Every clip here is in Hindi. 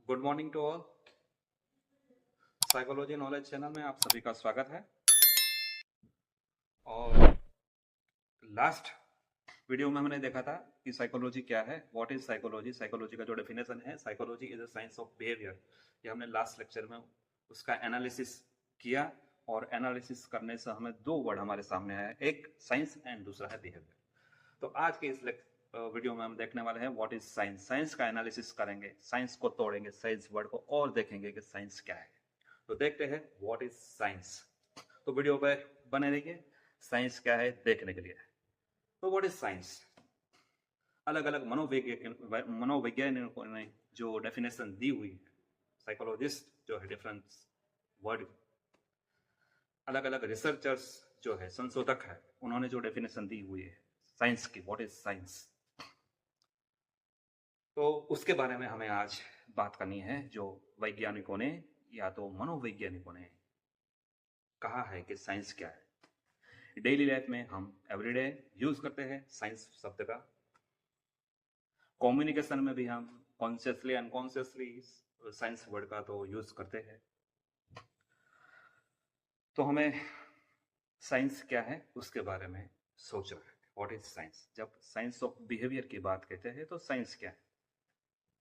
Good morning to all. Psychology knowledge channel में आप सभी का स्वागत है। और लास्ट वीडियो में हमने देखा था कि साइकोलॉजी क्या है, व्हाट इज साइकोलॉजी। साइकोलॉजी का जो डेफिनेशन है, psychology is a science of behaviour. ये हमने लास्ट लेक्चर में उसका एनालिसिस किया और एनालिसिस करने से हमें दो वर्ड हमारे सामने आया, एक साइंस एंड दूसरा है बिहेवियर। तो आज के इस वीडियो में हम देखने वाले हैं व्हाट इज साइंस। साइंस का एनालिसिस करेंगे, साइंस को तोड़ेंगे, साइंस वर्ड को और देखेंगे कि साइंस क्या है। तो देखते हैं व्हाट इज साइंस। तो वीडियो पे बने रहिए साइंस क्या है देखने के लिए। तो व्हाट इज साइंस, अलग अलग मनोवैज्ञानिकों ने जो डेफिनेशन दी हुई है, साइकोलॉजिस्ट जो है डिफरेंट वर्ड, अलग अलग रिसर्चर्स जो है संशोधक है, उन्होंने जो डेफिनेशन दी हुई है साइंस की, व्हाट इज साइंस, तो उसके बारे में हमें आज बात करनी है। जो वैज्ञानिकों ने या तो मनोवैज्ञानिकों ने कहा है कि साइंस क्या है। डेली लाइफ में हम एवरीडे यूज करते हैं साइंस शब्द का। कम्युनिकेशन में भी हम कॉन्शियसली अनकॉन्शियसली साइंस वर्ड का तो यूज करते हैं। तो हमें साइंस क्या है उसके बारे में सोचना है। व्हाट इज साइंस, जब साइंस ऑफ बिहेवियर की बात कहते हैं तो साइंस क्या है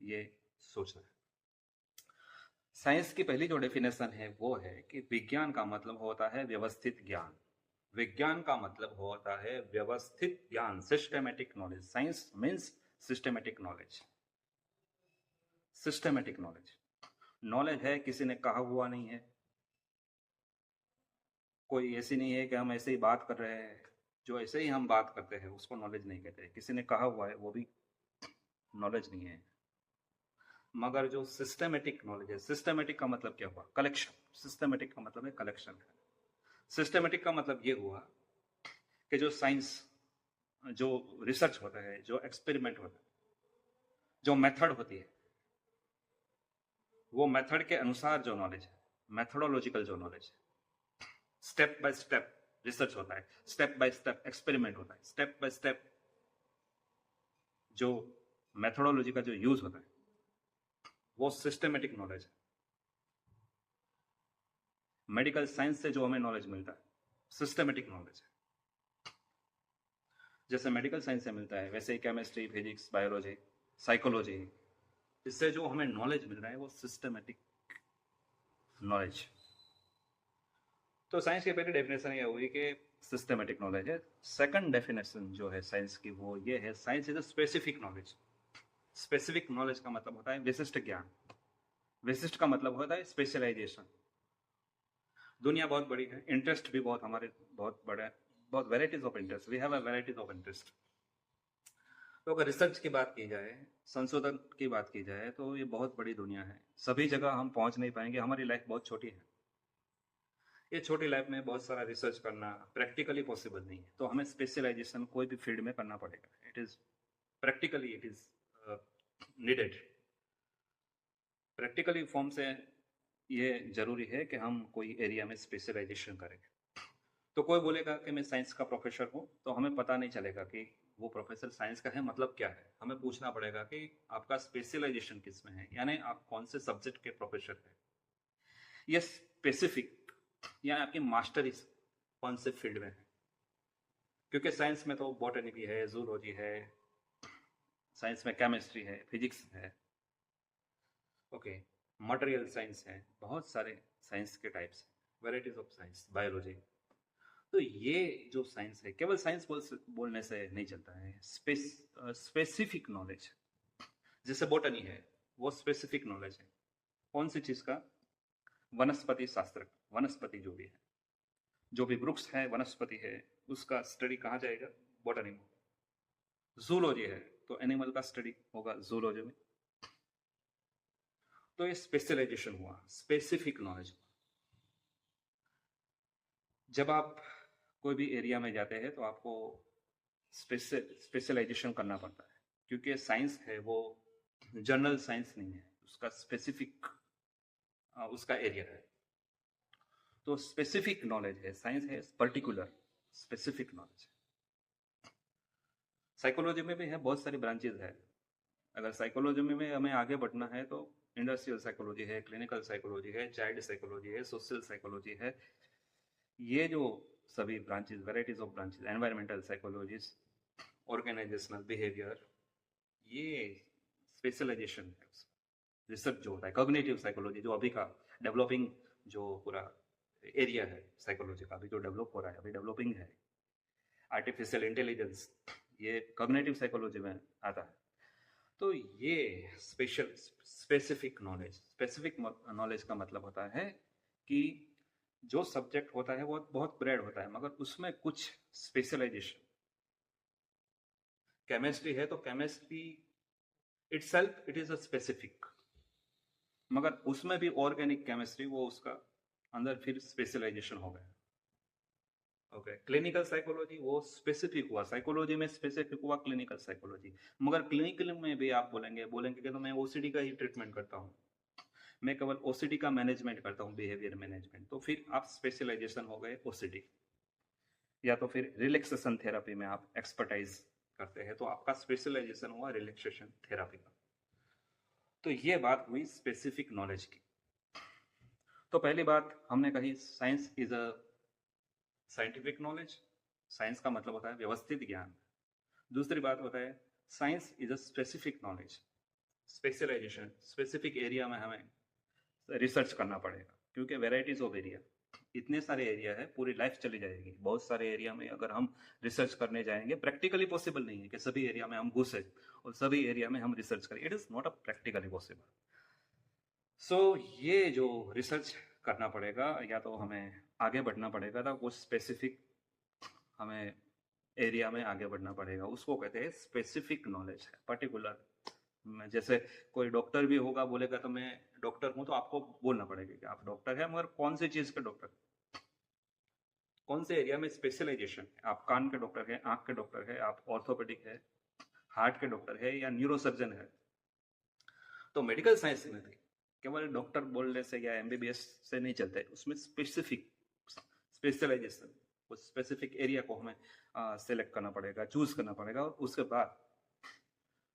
ये सोचना है। साइंस की पहली जो डेफिनेशन है वो है कि विज्ञान का मतलब होता है व्यवस्थित ज्ञान। विज्ञान का मतलब होता है व्यवस्थित ज्ञान, systematic knowledge. Science means systematic knowledge. Systematic knowledge, knowledge है किसी ने कहा हुआ नहीं है। कोई ऐसी नहीं है कि हम ऐसे ही बात कर रहे हैं, जो ऐसे ही हम बात करते हैं उसको नॉलेज नहीं कहते। किसी ने कहा हुआ है वो भी नॉलेज नहीं है। मगर जो सिस्टेमेटिक नॉलेज है, सिस्टेमेटिक का मतलब क्या हुआ, कलेक्शन। सिस्टेमेटिक का मतलब है कलेक्शन है। सिस्टेमेटिक का मतलब ये हुआ कि जो साइंस, जो रिसर्च होता है, जो एक्सपेरिमेंट होता है, जो मेथड होती है, वो मेथड के अनुसार जो नॉलेज है, मेथोडोलॉजिकल जो नॉलेज है, स्टेप बाय स्टेप रिसर्च होता है, स्टेप बाय स्टेप एक्सपेरिमेंट होता है, स्टेप बाय स्टेप जो मेथोडोलॉजी का जो यूज होता है, वो सिस्टेमेटिक नॉलेज है। मेडिकल साइंस से जो हमें नॉलेज मिलता है सिस्टेमेटिक नॉलेज है। जैसे मेडिकल साइंस से मिलता है वैसे ही केमिस्ट्री, फिजिक्स, बायोलॉजी, साइकोलॉजी, इससे जो हमें नॉलेज मिल रहा है वो सिस्टेमेटिक नॉलेज। तो साइंस की पहली डेफिनेशन ये हुई कि सिस्टेमेटिक नॉलेज है। सेकंड डेफिनेशन जो है साइंस की वो ये है, science is a specific knowledge. Specific knowledge का मतलब होता है विशिष्ट ज्ञान। विशिष्ट का मतलब होता है स्पेशलाइजेशन। दुनिया बहुत बड़ी है, इंटरेस्ट भी बहुत हमारे बहुत बड़ा है, बहुत varieties of interest, we have a varieties of interest. तो अगर रिसर्च की बात की जाए, संशोधन की बात की जाए, तो ये बहुत बड़ी दुनिया है। सभी जगह हम पहुंच नहीं पाएंगे, हमारी लाइफ बहुत छोटी है। ये छोटी लाइफ में बहुत सारा रिसर्च करना प्रैक्टिकली पॉसिबल नहीं है। तो हमें स्पेशलाइजेशन कोई भी फील्ड में करना पड़ेगा। It is practically it is needed. Practically form से ये जरूरी है कि हम कोई एरिया में स्पेशलाइजेशन करें। तो कोई बोलेगा कि मैं साइंस का प्रोफेसर हूँ, तो हमें पता नहीं चलेगा कि वो प्रोफेसर साइंस का है मतलब क्या है। हमें पूछना पड़ेगा कि आपका स्पेशलाइजेशन किस में है, यानी आप कौन से सब्जेक्ट के प्रोफेसर हैं। ये स्पेसिफिक या आपकी मास्टरी कौन से फील्ड में है। क्योंकि साइंस में तो बॉटनी भी है, जूलॉजी है, साइंस में केमिस्ट्री है, फिजिक्स है, ओके, मटेरियल साइंस है, बहुत सारे साइंस के टाइप्स हैं, वेराइटीज ऑफ साइंस, बायोलॉजी। तो ये जो साइंस है केवल साइंस बोलने से नहीं चलता है। स्पेसिफिक नॉलेज, जैसे बॉटनी है वो स्पेसिफिक नॉलेज है। कौन सी चीज का, वनस्पति शास्त्र, वनस्पति जो भी है, जो भी वृक्ष है, वनस्पति है, उसका स्टडी कहाँ जाएगा, बॉटनी में। जूलॉजी है तो एनिमल का स्टडी होगा जूलॉजी में। तो ये स्पेशलाइजेशन हुआ, स्पेसिफिक नॉलेज। जब आप कोई भी एरिया में जाते हैं तो आपको स्पेशलाइजेशन करना पड़ता है, क्योंकि साइंस है वो जनरल साइंस नहीं है, उसका स्पेसिफिक उसका एरिया है। तो स्पेसिफिक नॉलेज है, साइंस है पर्टिकुलर, स्पेसिफिक नॉलेज। साइकोलॉजी में भी है, बहुत सारी ब्रांचेज है। अगर साइकोलॉजी में हमें आगे बढ़ना है तो इंडस्ट्रियल साइकोलॉजी है, क्लिनिकल साइकोलॉजी है, चाइल्ड साइकोलॉजी है, सोशल साइकोलॉजी है। ये जो सभी branches, varieties of branches, environmental psychologies, organisational behaviour, ये स्पेशलाइजेशन है। रिसर्च जो होता है कॉग्निटिव साइकोलॉजी, जो अभी का डेवलपिंग जो पूरा एरिया है साइकोलॉजी का, अभी जो डेवलप हो रहा है, अभी डेवलपिंग है। आर्टिफिशियल इंटेलिजेंस, ये कॉग्निटिव साइकोलॉजी में आता है। तो ये स्पेसिफिक नॉलेज का मतलब होता है कि जो सब्जेक्ट होता है वो बहुत ब्रेड होता है, मगर उसमें कुछ स्पेशलाइजेशन। केमिस्ट्री है तो chemistry itself it is a specific, मगर उसमें भी ऑर्गेनिक केमिस्ट्री, वो उसका अंदर फिर स्पेशलाइजेशन हो गया। ओके, क्लिनिकल साइकोलॉजी वो स्पेसिफिक हुआ, साइकोलॉजी में स्पेसिफिक हुआ क्लिनिकल साइकोलॉजी। मगर क्लिनिकल में भी आप बोलेंगे कि तो मैं ओसीडी का ही ट्रीटमेंट करता हूँ, मैं केवल ओसीडी का मैनेजमेंट करता हूँ, बिहेवियर मैनेजमेंट, तो फिर आप स्पेशलाइजेशन हो गए ओसीडी। या तो फिर रिलैक्सेशन थेरेपी में आप एक्सपर्टाइज करते हैं, तो आपका स्पेशलाइजेशन हुआ रिलैक्सेशन थेरेपी का। तो ये बात हुई स्पेसिफिक नॉलेज की। तो पहली बात हमने कही, science is a scientific knowledge. Science का मतलब होता है व्यवस्थित ज्ञान। दूसरी बात होता है science is a specific knowledge, specialisation. Specific area में हमें रिसर्च करना पड़ेगा, क्योंकि वेराइटीज ऑफ एरिया, इतने सारे एरिया है, पूरी लाइफ चली जाएगी। बहुत सारे एरिया में अगर हम रिसर्च करने जाएंगे, प्रैक्टिकली पॉसिबल नहीं है कि सभी एरिया में हम घुसे और सभी एरिया में हम रिसर्च करें। It is not a practically possible. So ये जो रिसर्च करना पड़ेगा, या तो हमें आगे बढ़ना पड़ेगा, तो कुछ स्पेसिफिक हमें एरिया में आगे बढ़ना पड़ेगा, उसको कहते हैं स्पेसिफिक नॉलेज है, पर्टिकुलर। जैसे कोई डॉक्टर भी होगा, बोलेगा तो मैं डॉक्टर हूं, तो आपको बोलना पड़ेगा कि आप डॉक्टर है, मगर कौन सी चीज के डॉक्टर, कौन से एरिया में स्पेशलाइजेशन है। आप कान के डॉक्टर है, आंख के डॉक्टर है, आप ऑर्थोपेडिक है, हार्ट के डॉक्टर है, या न्यूरोसर्जन है। तो मेडिकल साइंस में भी केवल डॉक्टर बोलने से या एमबीबीएस से नहीं चलते, उसमें स्पेसिफिक स्पेशलाइजेशन, उस स्पेसिफिक एरिया को हमें सेलेक्ट करना पड़ेगा, चूज करना पड़ेगा, और उसके बाद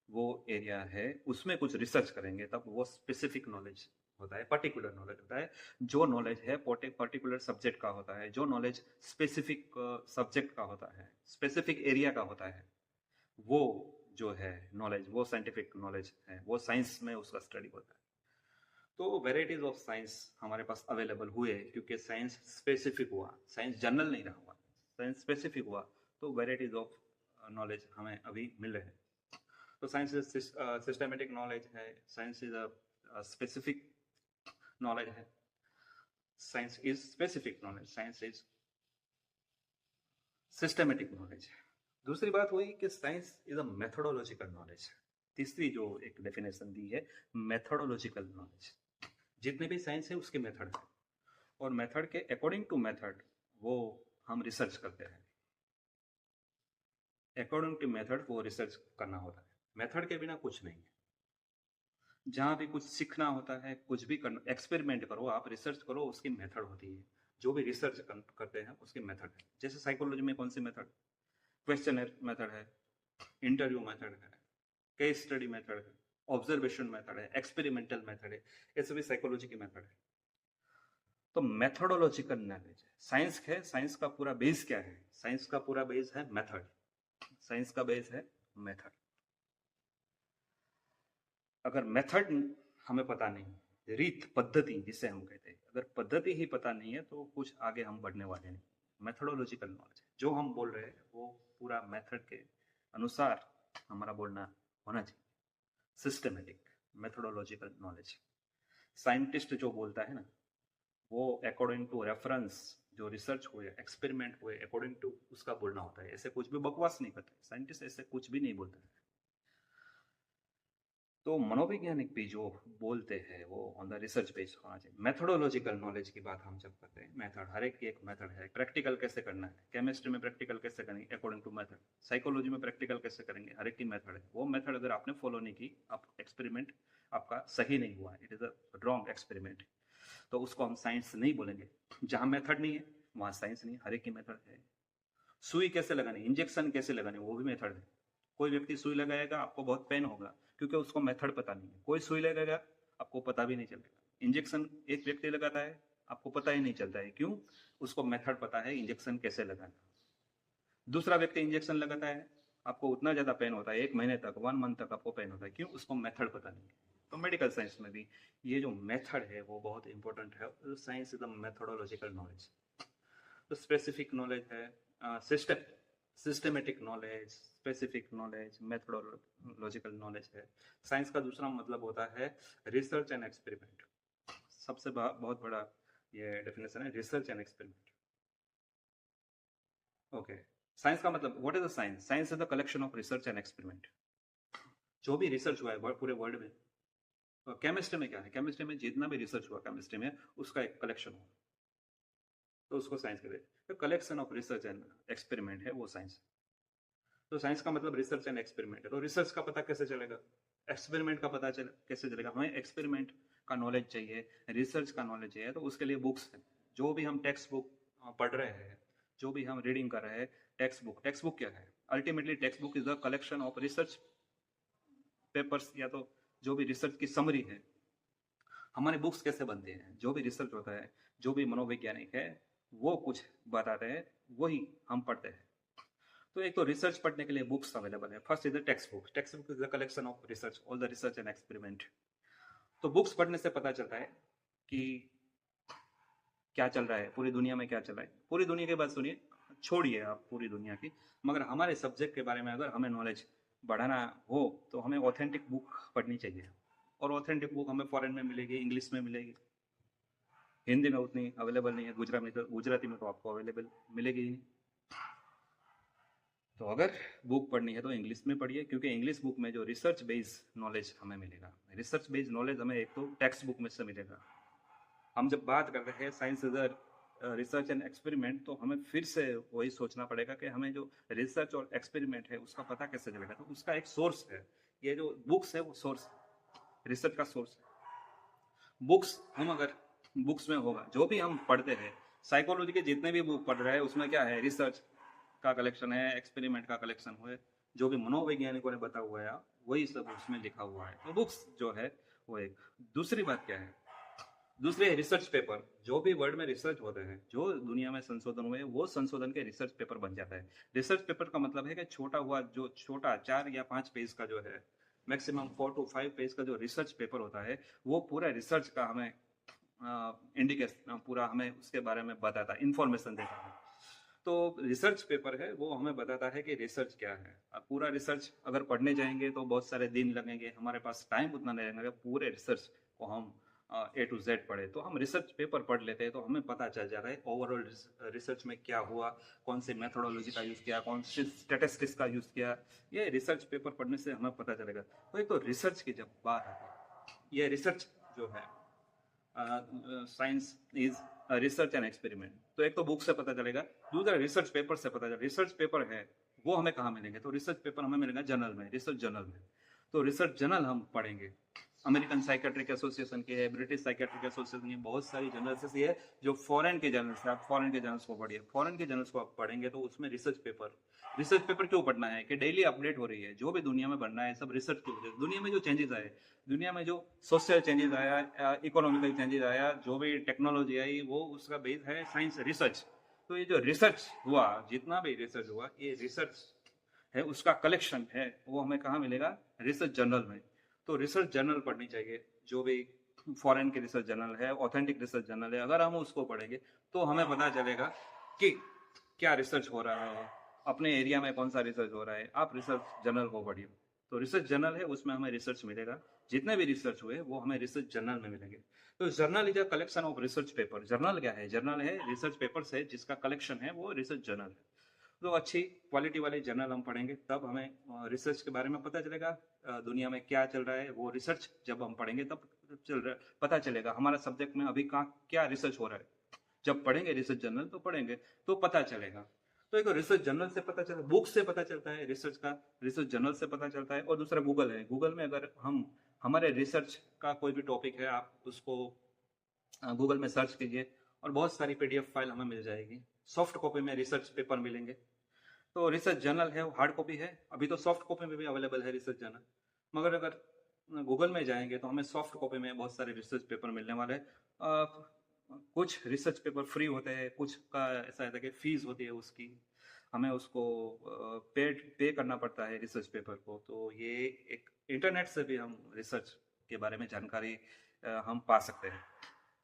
वो एरिया है उसमें कुछ रिसर्च करेंगे, तब वो स्पेसिफिक नॉलेज होता है, पर्टिकुलर नॉलेज होता है। जो नॉलेज है पर्टिकुलर सब्जेक्ट का होता है, जो नॉलेज स्पेसिफिक सब्जेक्ट का होता है, स्पेसिफिक एरिया का होता है, वो जो है नॉलेज, वो साइंटिफिक नॉलेज है, वो साइंस में उसका स्टडी होता है। तो वेराइटीज ऑफ साइंस हमारे पास अवेलेबल हुए, क्योंकि साइंस स्पेसिफिक हुआ, साइंस जनरल नहीं रहा हुआ, साइंस स्पेसिफिक हुआ, तो वेराइटीज ऑफ नॉलेज हमें अभी मिल रहे हैं। तो साइंस इज सिस्टमेटिक नॉलेज है, science is a specific knowledge है, science is specific knowledge, science is systematic knowledge. दूसरी बात हुई कि science is a methodological knowledge. तीसरी जो एक डेफिनेशन दी है, मेथोडोलॉजिकल नॉलेज। जितने भी साइंस है उसके मेथड है, और मेथड के अकॉर्डिंग टू मेथड वो हम रिसर्च करते हैं। अकॉर्डिंग टू मेथड वो रिसर्च करना होता है, मेथड के बिना कुछ नहीं है। जहाँ भी कुछ सीखना होता है, कुछ भी करना, एक्सपेरिमेंट करो, आप रिसर्च करो, उसकी मेथड होती है। जो भी रिसर्च करते हैं उसकी मेथड है। जैसे साइकोलॉजी में कौन सी मेथड, क्वेश्चनर मेथड है, इंटरव्यू मेथड है, केस स्टडी मेथड है, ऑब्जर्वेशन मेथड है, एक्सपेरिमेंटल मेथड है, ये सभी साइकोलॉजी की मेथड है। तो मेथोडोलॉजिकल नॉलेज है। साइंस है, साइंस का पूरा बेस क्या है, साइंस का पूरा बेस है मेथड, साइंस का बेस है मेथड। अगर मेथड हमें पता नहीं, रीत पद्धति जिसे हम कहते हैं, अगर पद्धति ही पता नहीं है तो कुछ आगे हम बढ़ने वाले नहीं। मेथोडोलॉजिकल नॉलेज जो हम बोल रहे हैं वो पूरा मेथड के अनुसार हमारा बोलना होना चाहिए। सिस्टमेटिक मेथोडोलॉजिकल नॉलेज, साइंटिस्ट जो बोलता है ना, वो अकॉर्डिंग टू रेफरेंस, जो रिसर्च हुए, एक्सपेरिमेंट हुए, अकॉर्डिंग टू उसका बोलना होता है। ऐसे कुछ भी बकवास नहीं करते साइंटिस्ट, ऐसे कुछ भी नहीं बोलते हैं। तो मनोवैज्ञानिक भी जो बोलते हैं वो ऑन द रिसर्च बेस्ड होना चाहिए। मेथोडोलॉजिकल नॉलेज की बात हम जब करते हैं, मेथड, हर एक की एक मेथड है। प्रैक्टिकल कैसे करना है, केमिस्ट्री में प्रैक्टिकल कैसे करेंगे, अकॉर्डिंग टू मेथड। साइकोलॉजी में प्रैक्टिकल कैसे करेंगे, हर एक की मेथड है। वो मेथड अगर आपने फॉलो नहीं की, आप एक्सपेरिमेंट आपका सही नहीं हुआ, it is a wrong experiment, तो उसको हम साइंस नहीं बोलेंगे। जहाँ मेथड नहीं है वहाँ साइंस नहीं, हर एक की मेथड है। सुई कैसे लगानी, इंजेक्शन कैसे लगानी, वो भी मेथड है। कोई व्यक्ति सुई लगाएगा, आपको बहुत पेन होगा, क्योंकि उसको मेथड पता नहीं है। कोई सुई लगाएगा, आपको पता भी नहीं चलेगा। इंजेक्शन एक व्यक्ति लगाता है, आपको पता ही नहीं चलता है, क्यों? उसको मेथड पता है इंजेक्शन कैसे लगाना। दूसरा व्यक्ति इंजेक्शन लगाता है, आपको उतना ज़्यादा पेन होता है, 1 महीने तक, 1 मंथ तक आपको पेन होता है, क्यों? उसको मेथड पता नहीं है। तो मेडिकल साइंस में भी ये जो मेथड है वो बहुत इंपॉर्टेंट है। Science is the methodological knowledge. तो स्पेसिफिक नॉलेज है, systematic knowledge, specific knowledge, methodological knowledge है। साइंस का दूसरा मतलब होता है रिसर्च एंड एक्सपेरिमेंट। सबसे बहुत बड़ा ये डेफिनेशन है, research and experiment. Okay, science का मतलब, what is the science? Science is the collection of research and experiment. जो भी रिसर्च हुआ है पूरे वर्ल्ड में। केमिस्ट्री में क्या है? केमिस्ट्री में जितना भी रिसर्च हुआ केमिस्ट्री में, उसका एक कलेक्शन हुआ, तो उसको साइंस कहते हैं। तो collection of research and experiment है वो साइंस। तो साइंस का मतलब रिसर्च एंड एक्सपेरिमेंट है। तो रिसर्च का पता कैसे चलेगा? एक्सपेरिमेंट का पता कैसे चलेगा? हमें एक्सपेरिमेंट का नॉलेज चाहिए, रिसर्च का नॉलेज चाहिए, तो उसके लिए बुक्स है। जो भी हम टेक्स्ट बुक पढ़ रहे हैं, जो भी हम रीडिंग कर रहे हैं, टेक्स्ट बुक क्या है? Ultimately text book is the collection of research papers, या तो जो भी रिसर्च की समरी है। हमारे बुक्स कैसे बनते हैं? जो भी रिसर्च होता है, जो भी मनोवैज्ञानिक है, वो कुछ बताते हैं, वही हम पढ़ते हैं। तो एक तो रिसर्च पढ़ने के लिए बुक्स अवेलेबल है। First is the text book. Text book is the collection of research, all the research and experiment. तो बुक्स पढ़ने से पता चलता है कि क्या चल रहा है पूरी दुनिया में, क्या चल रहा है पूरी दुनिया की बात सुनिए, छोड़िए आप पूरी दुनिया की, मगर हमारे सब्जेक्ट के बारे में अगर हमें नॉलेज बढ़ाना हो तो हमें ऑथेंटिक बुक पढ़नी चाहिए। और ऑथेंटिक बुक हमें फॉरेन में मिलेगी, इंग्लिश में मिलेगी, हिंदी में उतनी अवेलेबल नहीं है, गुजराती में तो आपको अवेलेबल मिलेगी ही नहीं। तो अगर बुक पढ़नी है तो इंग्लिश में पढ़िए, क्योंकि इंग्लिश बुक में जो रिसर्च बेस्ड नॉलेज हमें मिलेगा, रिसर्च बेस्ड नॉलेज हमें एक तो टेक्स्ट बुक में से मिलेगा। हम जब बात कर रहे हैं science is research and experiment, तो हमें फिर से वही सोचना पड़ेगा कि हमें जो रिसर्च और एक्सपेरिमेंट है उसका पता कैसे चलेगा। तो उसका एक सोर्स है, ये जो बुक्स है वो सोर्स, रिसर्च का सोर्स है। बुक्स हम अगर बुक्स में होगा, जो भी हम पढ़ते हैं, साइकोलॉजी के जितने भी बुक पढ़ रहे हैं उसमें क्या है? रिसर्च का कलेक्शन है, एक्सपेरिमेंट का कलेक्शन है, जो भी मनोवैज्ञानिकों ने बताया हुआ है वही सब उसमें लिखा हुआ है। तो बुक्स जो है वो एक। दूसरी बात क्या है? दूसरे रिसर्च पेपर, जो भी वर्ल्ड में रिसर्च होते हैं, जो दुनिया में संशोधन हुए, वो संशोधन के रिसर्च पेपर बन जाता है। रिसर्च पेपर का मतलब है कि छोटा हुआ, जो छोटा 4 या 5 पेज का जो है, मैक्सिमम 4 to 5 पेज का जो रिसर्च पेपर होता है, वो पूरा रिसर्च का हमें इंडिकेशन, पूरा हमें उसके बारे में बताता है, इंफॉर्मेशन देता है। तो रिसर्च पेपर है वो हमें बताता है कि रिसर्च क्या है। अब पूरा रिसर्च अगर पढ़ने जाएंगे तो बहुत सारे दिन लगेंगे, हमारे पास टाइम उतना नहीं लगेगा पूरे रिसर्च को हम A to Z पढ़े। तो हम रिसर्च पेपर पढ़ लेते हैं तो हमें पता चल जाता है ओवरऑल रिसर्च में क्या हुआ, कौन सी मेथोडोलॉजी का यूज़ किया, कौन सी स्टेटिस्टिक्स का यूज़ किया, ये रिसर्च पेपर पढ़ने से हमें पता चलेगा। तो एक तो रिसर्च की जब बात आती है, ये रिसर्च जो है, science is research and experiment, तो एक तो बुक से पता चलेगा, दूसरा रिसर्च पेपर से पता चलेगा। रिसर्च पेपर है वो हमें कहाँ मिलेंगे? तो रिसर्च पेपर हमें मिलेगा जर्नल में, रिसर्च जर्नल में। तो रिसर्च जर्नल हम पढ़ेंगे, अमेरिकन साइकेट्रिक एसोसिएशन की है, ब्रिटिश साइकेट्रिक एसोसिएशन की, बहुत सारी जर्नल्स है जो फॉरेन के जर्नल्स है। आप फॉरेन के जर्नल्स को पढ़िए, फॉरेन के जर्नल्स को आप पढ़ेंगे तो उसमें रिसर्च पेपर क्यों पढ़ना है? कि डेली अपडेट हो रही है, जो भी दुनिया में बनना है सब रिसर्च की वजह से। दुनिया में जो चेंजेस आए, दुनिया में जो सोशल चेंजेस आया, इकोनॉमिकल चेंजेस आया, जो भी टेक्नोलॉजी आई, वो उसका बेस है साइंस, रिसर्च। तो ये जो रिसर्च हुआ, जितना भी रिसर्च हुआ, ये रिसर्च है, उसका कलेक्शन है, वो हमें कहाँ मिलेगा? रिसर्च जर्नल में। तो रिसर्च जर्नल पढ़नी चाहिए, जो भी फॉरेन के रिसर्च जर्नल है, ऑथेंटिक रिसर्च जर्नल है, अगर हम उसको पढ़ेंगे तो हमें पता चलेगा कि क्या रिसर्च हो रहा है, अपने एरिया में कौन सा रिसर्च हो रहा है। आप रिसर्च जर्नल को पढ़िए, तो रिसर्च जर्नल है उसमें हमें रिसर्च मिलेगा, जितने भी रिसर्च हुए वो हमें रिसर्च जर्नल में मिलेंगे। तो journal is a collection of research paper. Journal क्या है? जर्नल है रिसर्च पेपर्स है, जिसका कलेक्शन है वो रिसर्च जर्नल है। तो अच्छी क्वालिटी वाले जर्नल हम पढ़ेंगे तब हमें रिसर्च के बारे में पता चलेगा, दुनिया में क्या चल रहा है वो रिसर्च जब हम पढ़ेंगे तब पता चलेगा हमारा सब्जेक्ट में अभी कहाँ क्या रिसर्च हो रहा है। जब पढ़ेंगे रिसर्च जर्नल तो पढ़ेंगे तो पता चलेगा। तो एक रिसर्च जर्नल से पता चलता है, बुक से पता चलता है रिसर्च का, रिसर्च जर्नल से पता चलता है। और दूसरा गूगल है, गूगल में अगर हम हमारे रिसर्च का कोई भी टॉपिक है, आप उसको गूगल में सर्च कीजिए और बहुत सारी पीडीएफ फाइल हमें मिल जाएगी। सॉफ्ट कॉपी में रिसर्च पेपर मिलेंगे। तो रिसर्च जर्नल है, हार्ड कॉपी है, अभी तो सॉफ्ट कॉपी में भी अवेलेबल है रिसर्च जर्नल। मगर अगर गूगल में जाएंगे तो हमें सॉफ्ट कॉपी में बहुत सारे रिसर्च पेपर मिलने वाले हैं। कुछ रिसर्च पेपर फ्री होते हैं, कुछ का ऐसा है कि फीस होती है उसकी, हमें उसको पे करना पड़ता है रिसर्च पेपर को। तो ये एक इंटरनेट से भी हम रिसर्च के बारे में जानकारी हम पा सकते हैं।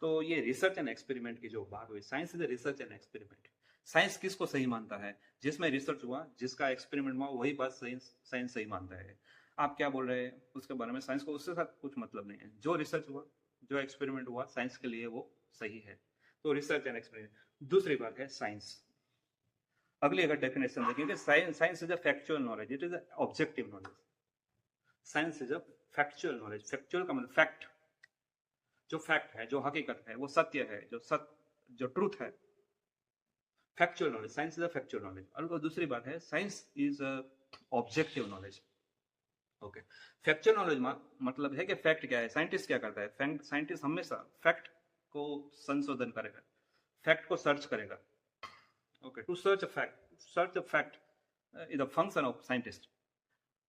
तो ये रिसर्च एंड एक्सपेरिमेंट की जो बात हुई, science is a research and experiment. Science किसको सही मानता है? जिसमें रिसर्च हुआ, जिसका एक्सपेरिमेंट हुआ, वही बात साइंस सही मानता है। आप क्या बोल रहे हैं उसके बारे में, साइंस को उसके साथ कुछ मतलब नहीं है। जो रिसर्च हुआ, जो एक्सपेरिमेंट हुआ, साइंस के लिए वो सही है। तो रिसर्च एंड एक्सपेरिमेंट। दूसरी बात है साइंस। अगली अगर डेफिनेशन देखेंगे, science is a factual knowledge, it is a objective knowledge. Science is a factual knowledge. Factual का मतलब फैक्ट, जो फैक्ट है, जो हकीकत है, वो सत्य है, जो ट्रूथ है। Factual knowledge, science is a factual knowledge. और दूसरी बात है science is a objective knowledge. Okay. Factual knowledge मतलब है कि फैक्ट क्या है, साइंटिस्ट क्या करता है। साइंटिस्ट हमेशा फैक्ट को संशोधन करेगा, फैक्ट को सर्च करेगा। Okay, to search a fact is a function of scientist.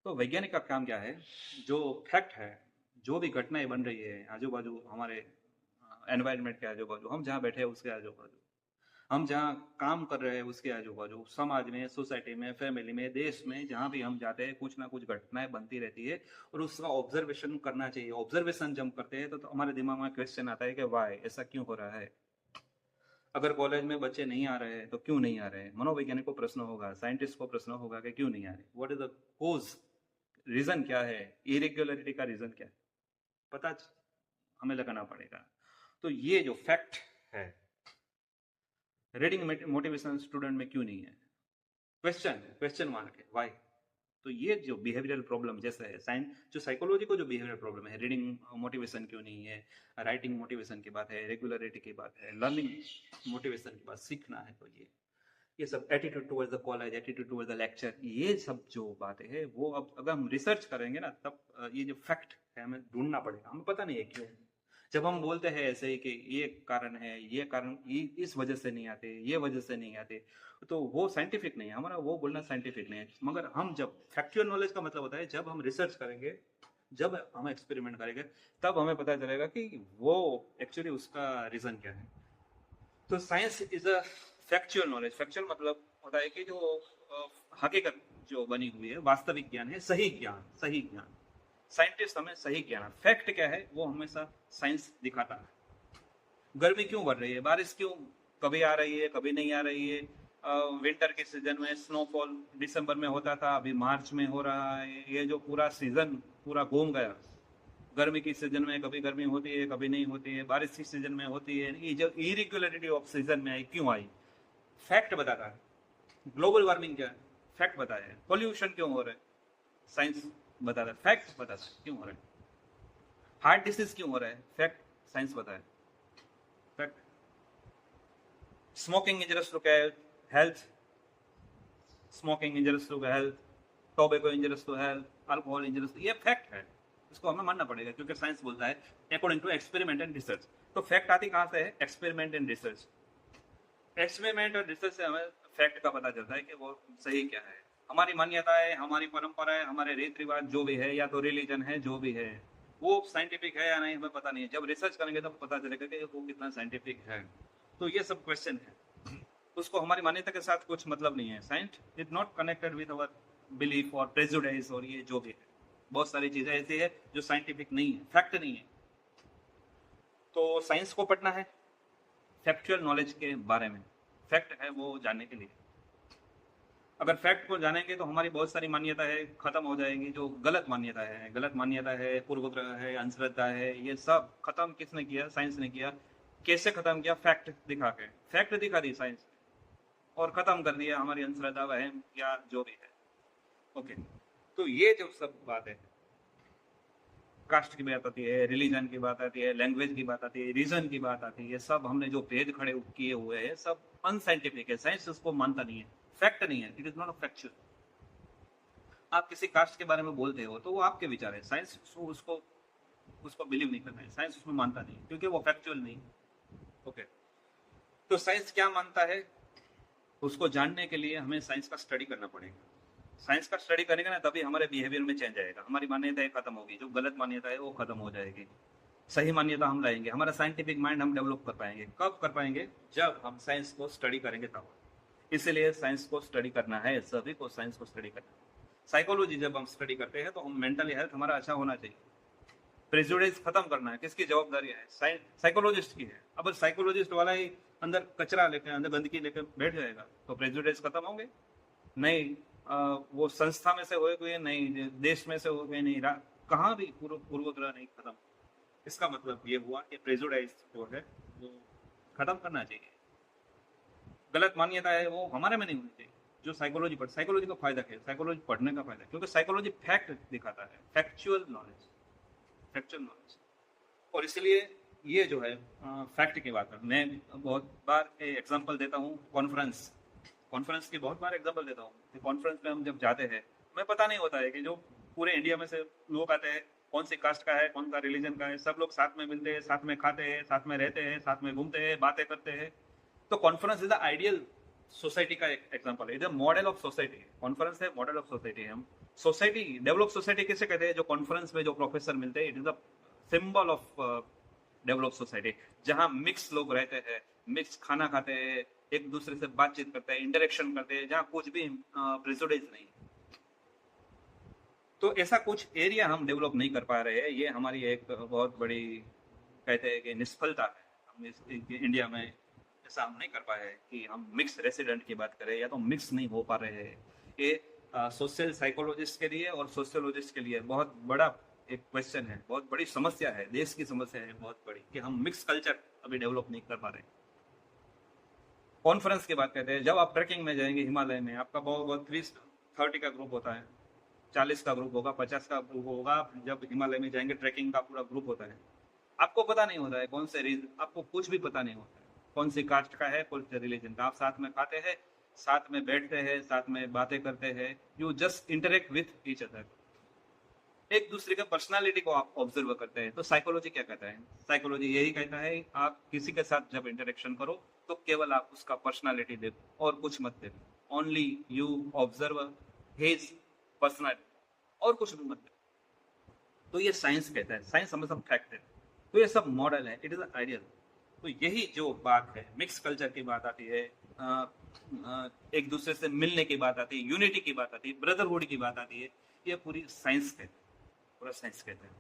तो वैज्ञानिक का काम क्या है? जो फैक्ट है, जो भी घटनाएं बन रही है आजू बाजू, हमारे एनवायरनमेंट के आजू बाजू, हम जहाँ बैठे हैं उसके आजू बाजू, हम जहाँ काम कर रहे हैं उसके आजू बाजू, समाज में, सोसाइटी में, फैमिली में, देश में, जहाँ भी हम जाते हैं कुछ ना कुछ घटनाएं बनती रहती है और उसका ऑब्जर्वेशन करना चाहिए। ऑब्जर्वेशन जब करते हैं तो हमारे दिमाग में क्वेश्चन आता है कि वाई, ऐसा क्यों हो रहा है। अगर कॉलेज में बच्चे नहीं आ रहे हैं तो क्यों नहीं आ रहे हैं? मनोवैज्ञानिक को प्रश्न होगा, साइंटिस्ट को प्रश्न होगा कि क्यों नहीं आ रहे, what is the cause, reason क्या है, इरेग्युलरिटी का रीजन क्या है, पता हमें लगाना पड़ेगा। तो ये जो फैक्ट है, रीडिंग मोटिवेशन स्टूडेंट में क्यों नहीं है, क्वेश्चन मार्क है, व्हाई। तो ये जो बिहेवियरल प्रॉब्लम जैसे है, साइंस जो साइकोलॉजी को जो बिहेवियरल प्रॉब्लम है, रीडिंग मोटिवेशन क्यों नहीं है, राइटिंग मोटिवेशन की बात है, रेगुलरिटी की बात है, लर्निंग मोटिवेशन की बात, सीखना है, तो ये सब attitude towards the college, attitude towards the lecture, ये सब जो बातें हैं वो अब अगर हम रिसर्च करेंगे ना, तब ये जो फैक्ट है हमें ढूंढना पड़ेगा। हमें पता नहीं है क्यों। जब हम बोलते हैं ऐसे ही कि ये कारण है, ये कारण, ये इस वजह से नहीं आते, ये वजह से नहीं आते, तो वो साइंटिफिक नहीं है। हमारा वो बोलना साइंटिफिक नहीं है। मगर हम जब फैक्चुअल नॉलेज का मतलब होता है, जब हम रिसर्च करेंगे, जब हम एक्सपेरिमेंट करेंगे, तब हमें पता चलेगा कि वो एक्चुअली उसका रीजन क्या है। तो science is a factual knowledge. Factual मतलब होता है कि जो हकीकत जो बनी हुई है, वास्तविक ज्ञान है, सही ज्ञान, सही ज्ञान। साइंटिस्ट हमें सही ज्ञान, फैक्ट क्या है वो हमेशा साइंस दिखाता है। गर्मी क्यों बढ़ रही है, बारिश क्यों कभी आ रही है, कभी नहीं आ रही है। विंटर के सीजन में स्नोफॉल दिसंबर में होता था, अभी मार्च में हो रहा है। ये जो पूरा सीजन पूरा घूम गया। गर्मी की सीजन में कभी गर्मी होती है, कभी नहीं होती है, बारिश की सीजन में होती है। ये जो इरेगुलरिटी ऑफ सीजन में आई, क्यों आई? फैक्ट बताता है। ग्लोबल वार्मिंग क्या है, फैक्ट बताया है। पोल्यूशन क्यों हो रहा है, साइंस बताता है, फैक्ट बताता है क्यों हो रहा है। हार्ट डिसीज क्यों हो रहा है, फैक्ट, साइंस बताया, fact. Smoking injurious to health, smoking injurious to health, tobacco injurious to health, alcohol injurious, ये फैक्ट है। इसको हमें मानना पड़ेगा क्योंकि साइंस बोलता है according to experiment and research. तो फैक्ट आती कहाँ से है? Experiment and research. एक्सपेरिमेंट और रिसर्च से हमें फैक्ट का पता चलता है कि वो सही क्या है। हमारी मान्यताएं, हमारी परंपराएं, हमारे रीति रिवाज जो भी है, या तो रिलीजन है, जो भी है, वो साइंटिफिक है या नहीं हमें पता नहीं है। जब रिसर्च करेंगे तब पता चलेगा कि वो कितना साइंटिफिक है। तो ये सब क्वेश्चन है, उसको हमारी मान्यता के साथ कुछ मतलब नहीं है। Science is not connected with our belief और प्रेजुडाइज, और ये जो भी है, बहुत सारी चीजें ऐसी है जो साइंटिफिक नहीं है, फैक्ट नहीं है। तो साइंस को पढ़ना है फैक्चुअल नॉलेज के बारे में, फैक्ट है वो जानने के लिए। अगर फैक्ट को जानेंगे तो हमारी बहुत सारी मान्यताएं खत्म हो जाएगी। जो गलत मान्यता है, पूर्वग्रह है, अंधश्रद्धा है, ये सब खत्म किसने किया? साइंस ने किया। कैसे खत्म किया? फैक्ट दिखा के, फैक्ट दिखा दी साइंस, और खत्म कर दिया हमारी अंधश्रद्धा, वहम या जो भी है। ओके। तो ये जो सब बात है, कास्ट की बात आती है, रिलीजन की बात आती है, लैंग्वेज की बात आती है, रीजन की बात आती है, ये सब हमने जो भेद खड़े किए हुए हैं, सब अनसाइंटिफिक है। साइंस उसको मानता नहीं है, फैक्ट नहीं है, it is not a factual. आप किसी कास्ट के बारे में बोलते हो तो वो आपके विचार है, साइंस उसको उसको बिलीव नहीं करना है, साइंस उसमें मानता नहीं क्योंकि वो फैक्चुअल नहीं। ओके। तो साइंस क्या मानता है, उसको जानने के लिए हमें साइंस का स्टडी करना पड़ेगा। साइंस का स्टडी करेंगे ना तभी हमारे बिहेवियर में चेंज आएगा, हमारी मान्यताएं खत्म होगी, जो गलत मान्यता है वो खत्म हो जाएगी, सही मान्यता हम लाएंगे, हमारा साइंटिफिक माइंड हम डेवलप कर पाएंगे। कब कर पाएंगे? जब हम साइंस को स्टडी करेंगे तब। इसलिए साइंस को स्टडी करना है, सभी को साइंस को स्टडी करना है। साइकोलॉजी जब हम स्टडी करते हैं तो हम मेंटली हेल्थ हमारा अच्छा होना चाहिए। प्रेजुडिस खत्म करना है, किसकी जवाबदारी है? साइकोलॉजिस्ट की है। अब साइकोलॉजिस्ट वाला ही अंदर कचरा लेके, अंदर गंदगी लेके बैठ जाएगा तो प्रेजुडिस खत्म होंगे नहीं। वो संस्था में से हो गए नहीं, देश में से हो गए नहीं, कहाँ भी पूर्वग्रह नहीं खत्म। इसका मतलब ये हुआ कि प्रेजुडाइज जो है वो खत्म करना चाहिए। गलत मान्यता है वो हमारे में नहीं होनी चाहिए। जो साइकोलॉजी साइकोलॉजी का फायदा क्या है? साइकोलॉजी पढ़ने का फायदा, क्योंकि साइकोलॉजी फैक्ट दिखाता है, फैक्चुअल नॉलेज। और इसलिए ये जो है फैक्ट की बात है। मैं बहुत बार एग्जांपल देता हूँ, कॉन्फ्रेंस की बहुत बार एग्जांपल देता हूँ। कॉन्फ्रेंस में हम जब जाते हैं, हमें पता नहीं होता है कि जो पूरे इंडिया में से लोग आते हैं, कौन सी कास्ट का है, कौन सा रिलीजन का है, सब लोग साथ में मिलते हैं, साथ में खाते हैं, साथ में रहते हैं, साथ में घूमते हैं, बातें करते हैं। तो conference is the ideal society का एक एग्जांपल है, is a model of society. Conference है मॉडल ऑफ सोसाइटी। हम सोसाइटी डेवलप सोसाइटी किसे कहते हैं? जो कॉन्फ्रेंस में जो प्रोफेसर मिलते हैं, it is a symbol of develop society, जहां मिक्स लोग रहते हैं, मिक्स खाना खाते हैं, एक दूसरे से बातचीत करते हैं, इंटरेक्शन करते हैं, जहां कुछ भी प्रेजुडिस नहीं। तो ऐसा कुछ एरिया हम डेवलप नहीं कर पा रहे हैं। ये हमारी एक बहुत बड़ी कहते हैं कि निष्फलता है। हम इंडिया में ऐसा हम नहीं कर पाए कि हम मिक्स रेसिडेंट की बात करें, या तो मिक्स नहीं हो पा रहे हैं। ये सोशल साइकोलॉजिस्ट के लिए और सोशियोलॉजिस्ट के लिए बहुत बड़ा एक क्वेश्चन है, बहुत बड़ी समस्या है, देश की समस्या है बहुत बड़ी, कि हम मिक्स कल्चर अभी डेवलप नहीं कर पा रहे। कॉन्फ्रेंस की बात करते हैं, जब आप ट्रैकिंग में जाएंगे हिमालय में, आपका बहुत 30 का ग्रुप होता है, 40 का ग्रुप होगा, 50 का ग्रुप होगा। जब हिमालय में जाएंगे ट्रैकिंग का पूरा ग्रुप होता है। आपको पता नहीं होता है कौन से रीजन, आपको कुछ भी पता नहीं होता है कौन सी कास्ट का है, कौन से रिलीजन का। आप साथ में खाते हैं, साथ में बैठते हैं, साथ में बातें करते हैं, you just interact with each other, एक दूसरे के पर्सनालिटी को आप ऑब्जर्व करते हैं। तो साइकोलॉजी क्या कहता है? साइकोलॉजी यही कहता है, आप किसी के साथ जब इंटरेक्शन करो तो केवल आप उसका पर्सनालिटी देखो और कुछ मत देखो। Only you observe his personality, और कुछ भी मत देखो। तो ये साइंस कहता है, साइंस हमें सब फैक्ट है। तो ये सब मॉडल है, इट इज आइडियल। तो यही जो बात है, मिक्स कल्चर की बात आती है, एक दूसरे से मिलने की बात आती है, यूनिटी की बात आती है, ब्रदरहुड की बात आती है, ये पूरी साइंस कहते हैं, पूरा साइंस कहते हैं।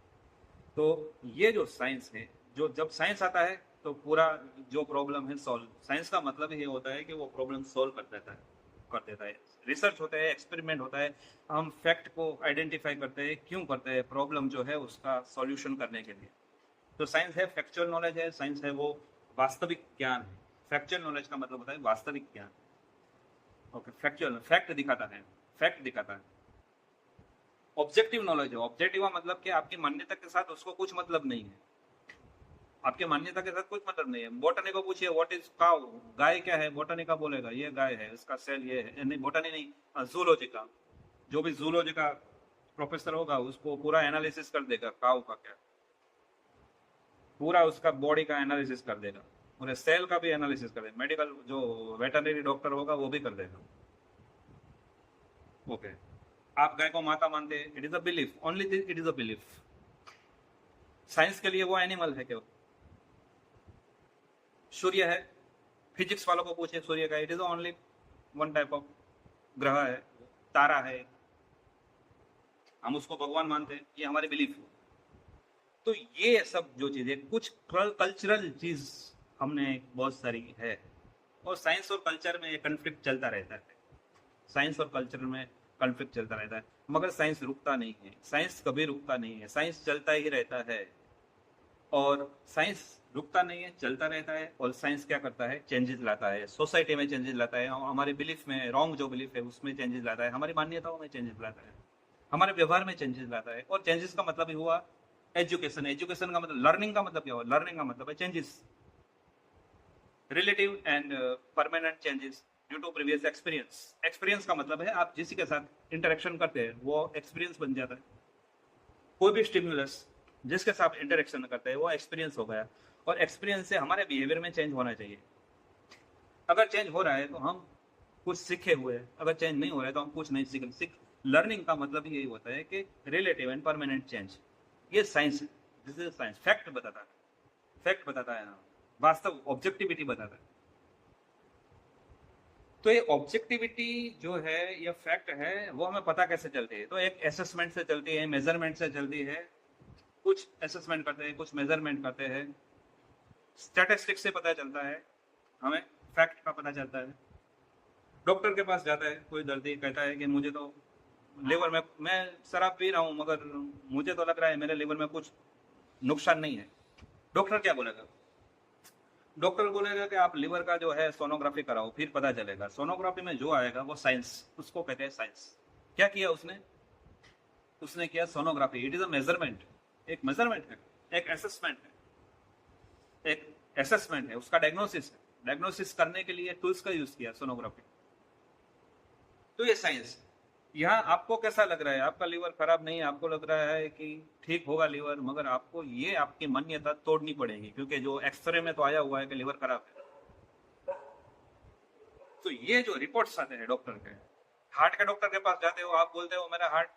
तो ये जो साइंस है, जो जब साइंस आता है तो पूरा जो प्रॉब्लम है सॉल्व। साइंस का मतलब ये होता है कि वो प्रॉब्लम सॉल्व कर देता है। रिसर्च होता है, एक्सपेरिमेंट होता है, हम फैक्ट को आइडेंटिफाई करते हैं, क्यों करते हैं, प्रॉब्लम जो है उसका सॉल्यूशन करने के लिए। तो साइंस है फैक्चुअल नॉलेज है, साइंस है वो वास्तविक ज्ञान है। फैक्चुअल नॉलेज का मतलब होता है वास्तविक ज्ञान। ओके, फैक्चुअल फैक्ट दिखाता है। ऑब्जेक्टिव नॉलेज है, ऑब्जेक्टिव मतलब कि आपकी मान्यता के साथ उसको कुछ मतलब नहीं है, आपके मान्यता के साथ कुछ मतलब नहीं है। बोटनी को पूछिए व्हाट इज काउ, गाय क्या है, बोटनी का बोलेगा ये गाय है, इसका सेल ये है। नहीं, बोटनी नहीं, जूलॉजी का, जो भी जूलॉजी का प्रोफेसर होगा उसको पूरा एनालिसिस कर देगा काउ का क्या, पूरा उसका बॉडी का एनालिसिस कर देगा, पूरे सेल का भी एनालिसिस कर देगा। मेडिकल जो वेटरनरी डॉक्टर होगा वो भी कर देगा। ओके, आप गाय को माता मानते हैं, it is a belief, only it is a belief. Science के लिए वो एनिमल है केवल। सूर्य है, फिजिक्स वालों को पूछे सूर्य का, it is only one type of ग्रह है, तारा है, हम उसको भगवान मानते हैं, ये हमारी बिलीफ है। तो ये सब जो चीजें, कुछ कल्चरल चीज हमने बहुत सारी है, और साइंस और कल्चर में कन्फ्लिक्ट चलता रहता है, साइंस और कल्चर में कन्फ्लिक्ट चलता रहता है। मगर साइंस रुकता नहीं है, साइंस कभी रुकता नहीं है, साइंस चलता ही रहता है। और साइंस रुकता नहीं है, चलता रहता है। और साइंस क्या करता है? चेंजेस लाता है, सोसाइटी में चेंजेस लाता है, हमारे बिलीफ में, रॉन्ग जो बिलीफ है उसमें चेंजेस लाता है, हमारी मान्यताओं में चेंजेस लाता है, हमारे व्यवहार में चेंजेस लाता है। और चेंजेस का मतलब ही हुआ एजुकेशन। एजुकेशन का मतलब, लर्निंग का मतलब क्या हुआ? लर्निंग का मतलब है changes, relative and permanent changes due to previous experience. Experience का मतलब है आप जिसी के साथ इंटरेक्शन करते हैं वो एक्सपीरियंस बन जाता है। कोई भी स्टिमुलस जिसके साथ इंटरेक्शन करते हैं वो एक्सपीरियंस हो गया। और एक्सपीरियंस से हमारे बिहेवियर में चेंज होना चाहिए। अगर चेंज हो रहा है तो हम कुछ सीखे हुए, अगर चेंज नहीं हो रहा है तो हम कुछ नहीं लर्निंग का मतलब यही होता है कि रिलेटिव एंड परमानेंट चेंज। ये science, this is science, fact बताता है, फैक्ट बताता है, वास्तव ऑब्जेक्टिविटी बताता है। तो ये ऑब्जेक्टिविटी जो है या फैक्ट है वो हमें पता कैसे चलती है? तो एक असेसमेंट से चलती है, मेजरमेंट से चलती है। कुछ असेसमेंट करते हैं, कुछ मेजरमेंट करते हैं, स्टैटिस्टिक्स से पता चलता है, हमें फैक्ट का पता चलता है। डॉक्टर के पास जाता है कोई दर्दी, कहता है कि मुझे तो लिवर में, मैं शराब पी रहा हूँ मगर मुझे तो लग रहा है मेरे लिवर में कुछ नुकसान नहीं है। डॉक्टर क्या बोलेगा? डॉक्टर बोलेगा कि आप लिवर का जो है सोनोग्राफी कराओ, फिर पता चलेगा। सोनोग्राफी में जो आएगा वो साइंस, उसको कहते हैं साइंस। क्या किया उसने? उसने किया sonography. It is a measurement, एक मेजरमेंट है, एक असेसमेंट है, एक असेसमेंट है, उसका डायग्नोसिस है। डायग्नोसिस करने के लिए टूल्स का यूज किया, सोनोग्राफी। तो ये साइंस। यहाँ आपको कैसा लग रहा है? आपका लीवर खराब नहीं है, आपको लग रहा है कि ठीक होगा लीवर, मगर आपको ये आपकी मान्यता तोड़नी पड़ेगी, क्योंकि जो एक्सरे में तो आया हुआ है कि लीवर खराब है। तो ये जो रिपोर्ट्स आते हैं डॉक्टर के, हार्ट के डॉक्टर के पास जाते हो, आप बोलते हो मेरा हार्ट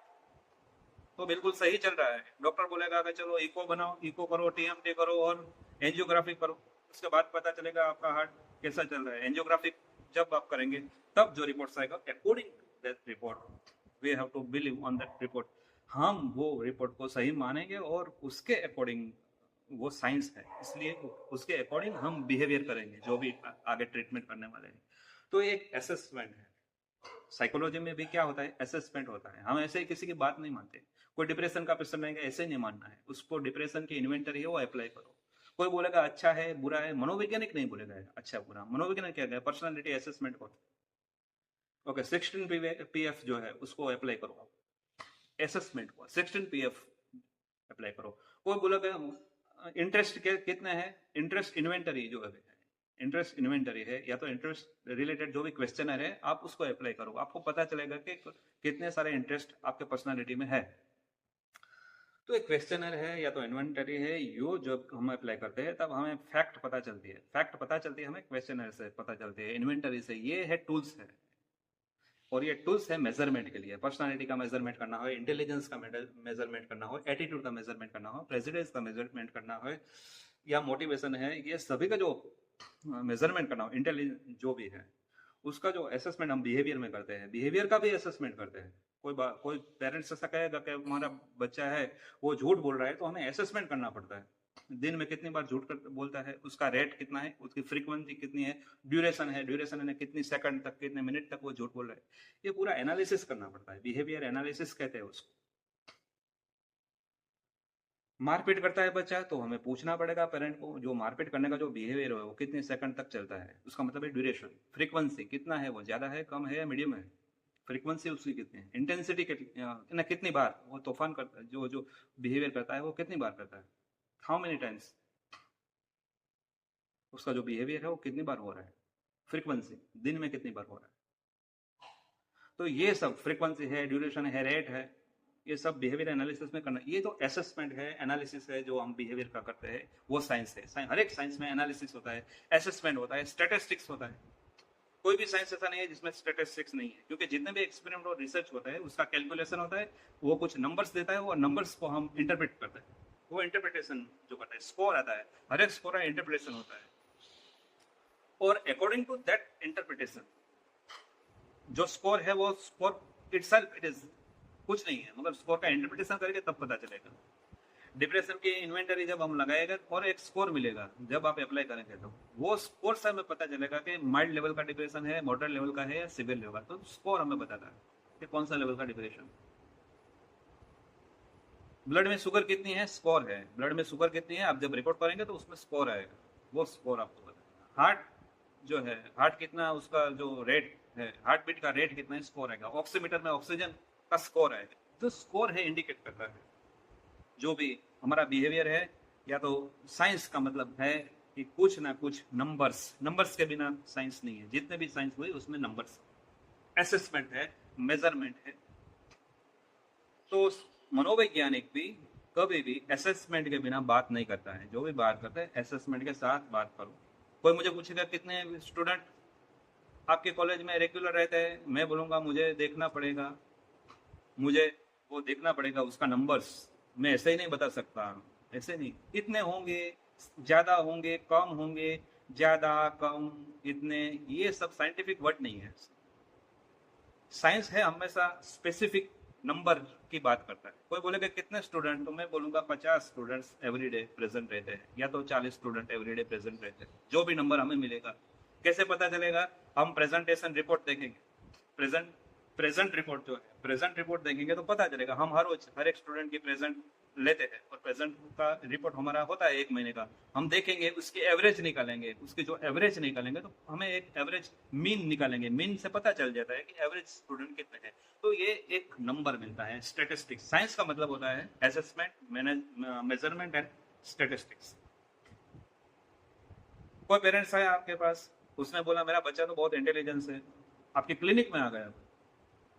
तो बिल्कुल सही चल रहा है। डॉक्टर बोलेगा कि चलो इको बनाओ, इको करो, टीएमटी करो और एंजियोग्राफी करो, उसके बाद पता चलेगा आपका हार्ट कैसा चल रहा है। एंजियोग्राफी जब आप करेंगे तब जो रिपोर्ट्स आएगा, according to that report we have to believe on that report. हम वो रिपोर्ट को सही मानेंगे और उसके अकॉर्डिंग, वो साइंस है इसलिए उसके अकॉर्डिंग हम बिहेवियर करेंगे जो भी आगे ट्रीटमेंट करने वाले हैं। तो एक असेसमेंट है। साइकोलॉजी में भी क्या होता है? असेसमेंट होता है। हम ऐसे ही किसी की बात नहीं मानते। कोई डिप्रेशन का पेशेंट रहेगा, ऐसे ही नहीं मानना है उसको। डिप्रेशन की इन्वेंटरी है, वो अप्लाई करो। कोई बोलेगा अच्छा है बुरा है, मनोवैज्ञानिक नहीं बोलेगा अच्छा बुरा। मनोवैज्ञानिक क्या है? पर्सनालिटी असेसमेंट होता है। ओके, 16 पीएफ जो है उसको अप्लाई करो, असेसमेंट को 16 पीएफ अप्लाई करो। कोई बोलेगा इंटरेस्ट के कितने हैं, इंटरेस्ट इन्वेंटरी जो है, इंटरेस्ट इन्वेंटरी है या तो इंटरेस्ट रिलेटेड जो भी क्वेश्चनर है, आप उसको अप्लाई करो। आपको पता चलेगा कि कितने सारे इंटरेस्ट आपके पर्सनालिटी में है। तो एक क्वेश्चनर है या तो इन्वेंटरी है, यो जब हम अप्लाई करते हैं तब हमें फैक्ट पता चलती है। फैक्ट पता चलती है हमें क्वेश्चनर से, पता चलती है इन्वेंटरी से। ये है टूल्स है, और ये टूल्स है मेजरमेंट के लिए। पर्सनालिटी का मेजरमेंट करना हो, इंटेलिजेंस का मेजरमेंट करना हो, एटीट्यूड का मेजरमेंट करना हो, प्रेसिडेंस का मेजरमेंट करना हो, या मोटिवेशन है, ये सभी का जो मेजरमेंट करना हो, इंटेलिजेंस जो भी है, उसका जो असेसमेंट हम बिहेवियर में करते हैं, बिहेवियर का भी असेसमेंट करते हैं। कोई पेरेंट्स ऐसा कहेगा कि हमारा बच्चा है वो झूठ बोल रहा है, तो हमें असेसमेंट करना पड़ता है। दिन में कितनी बार झूठ बोलता है, उसका रेट कितना है, उसकी फ्रीक्वेंसी कितनी है, ड्यूरेशन है कितनी सेकंड तक, कितने मिनट तक वो झूठ बोल रहा है। ये पूरा एनालिसिस करना पड़ता है, बिहेवियर एनालिसिस कहते हैं उसको। मारपीट करता है बच्चा तो हमें पूछना पड़ेगा पेरेंट को, जो मारपीट करने का जो बिहेवियर है वो कितने सेकंड तक चलता है, उसका मतलब है ड्यूरेशन। फ्रीक्वेंसी कितना है, वो ज्यादा है, कम है या मीडियम है, फ्रीक्वेंसी उसकी कितनी है, इंटेंसिटी कितनी बार वो तूफान करता है, जो बिहेवियर करता है वो कितनी बार करता है, हाउ मेनी टाइम्स, उसका जो बिहेवियर है वो कितनी बार हो रहा है, फ्रीक्वेंसी दिन में कितनी बार हो रहा है। तो ये सब फ्रीक्वेंसी है, ड्यूरेशन है, रेट है, ये सब बिहेवियर एनालिसिस में करना। ये जो असेसमेंट है, एनालिसिस है, जो हम बिहेवियर का करते हैं, वो साइंस है। हर एक साइंस में एनालिसिस होता है, असेसमेंट होता है, स्टैटिस्टिक्स होता है। कोई भी साइंस ऐसा नहीं है जिसमें स्टैटिस्टिक्स नहीं है, क्योंकि जितने भी एक्सपेरिमेंट और रिसर्च होता है उसका कैलकुलेशन होता है। वो कुछ नंबर्स देता है, वो नंबर्स को हम इंटरप्रेट करते हैं, वो इंटरप्रिटेशन जो करता है, स्कोर आता है, हर एक स्कोर का इंटरप्रिटेशन होता है, और अकॉर्डिंग टू दैट इंटरप्रिटेशन जो स्कोर है, वो स्कोर इटसेल्फ इट इज कुछ नहीं है, मगर स्कोर का इंटरप्रिटेशन करके तब पता चलेगा। डिप्रेशन की इन्वेंटरी जब हम लगाएगा और एक स्कोर मिलेगा जब आप अप्लाई करेंगे, तो वो स्कोर से हमें पता चलेगा कि माइल्ड लेवल का डिप्रेशन है, मॉडरेट लेवल का है या सिवियर लेवल का। तो स्कोर हमें बताता है कि कौन सा लेवल का डिप्रेशन। ब्लड में शुगर कितनी है, स्कोर है। ब्लड में शुगर कितनी है आप जब रिपोर्ट करेंगे तो उसमें स्कोर आएगा, वो स्कोर आपको बताएगा। हार्ट जो है, हार्ट कितना, उसका जो रेट है, हार्ट बीट का रेट कितना है, स्कोर आएगा। ऑक्सीमीटर में ऑक्सीजन का स्कोर आएगा। तो स्कोर है इंडिकेट करता है जो भी हमारा बिहेवियर है। या तो साइंस का मतलब है कि कुछ ना कुछ नंबर्स, नंबर्स के बिना साइंस नहीं है। जितने भी साइंस हुई उसमें नंबर्स, असेसमेंट है, मेजरमेंट है। तो मनोवैज्ञानिक भी कभी भी असेसमेंट के बिना बात नहीं करता है। जो भी बात करता है असेसमेंट के साथ बात करो। कोई मुझे पूछेगा कितने स्टूडेंट आपके कॉलेज में रेगुलर रहते हैं, मैं बोलूंगा मुझे देखना पड़ेगा, मुझे वो देखना पड़ेगा उसका नंबर्स, मैं ऐसे ही नहीं बता सकता, ऐसे नहीं, इतने होंगे, ज्यादा होंगे, कम होंगे, ज्यादा कम, इतने, ये सब साइंटिफिक वर्ड नहीं है। साइंस है हमेशा स्पेसिफिक नंबर की बात करता है। कोई बोलेगा कितने स्टूडेंट, तो मैं बोलूंगा 50 स्टूडेंट्स एवरीडे प्रेजेंट रहते हैं, या तो 40 स्टूडेंट एवरीडे प्रेजेंट रहते हैं, जो भी नंबर हमें मिलेगा। कैसे पता चलेगा? हम प्रेजेंटेशन रिपोर्ट देखेंगे, प्रेजेंट प्रेजेंट रिपोर्ट जो है, प्रेजेंट रिपोर्ट देखेंगे तो पता चलेगा। हम हर रोज हर एक स्टूडेंट की प्रेजेंट लेते हैं और प्रेजेंट का रिपोर्ट हमारा होता है 1 महीने का। हम देखेंगे, उसकी एवरेज निकालेंगे, उसकी जो एवरेज निकालेंगे तो हमें एक एवरेज मीन निकालेंगे, मीन से पता चल जाता है कि एवरेज स्टूडेंट कितने हैं। तो ये एक नंबर मिलता है, स्टेटिस्टिक्स। साइंस का मतलब होता है असेसमेंट, मेजरमेंट एंड स्टेटिस्टिक्स। कोई पेरेंट्स आया आपके पास, उसने बोला मेरा बच्चा तो बहुत इंटेलिजेंस है, आपके क्लिनिक में आ गया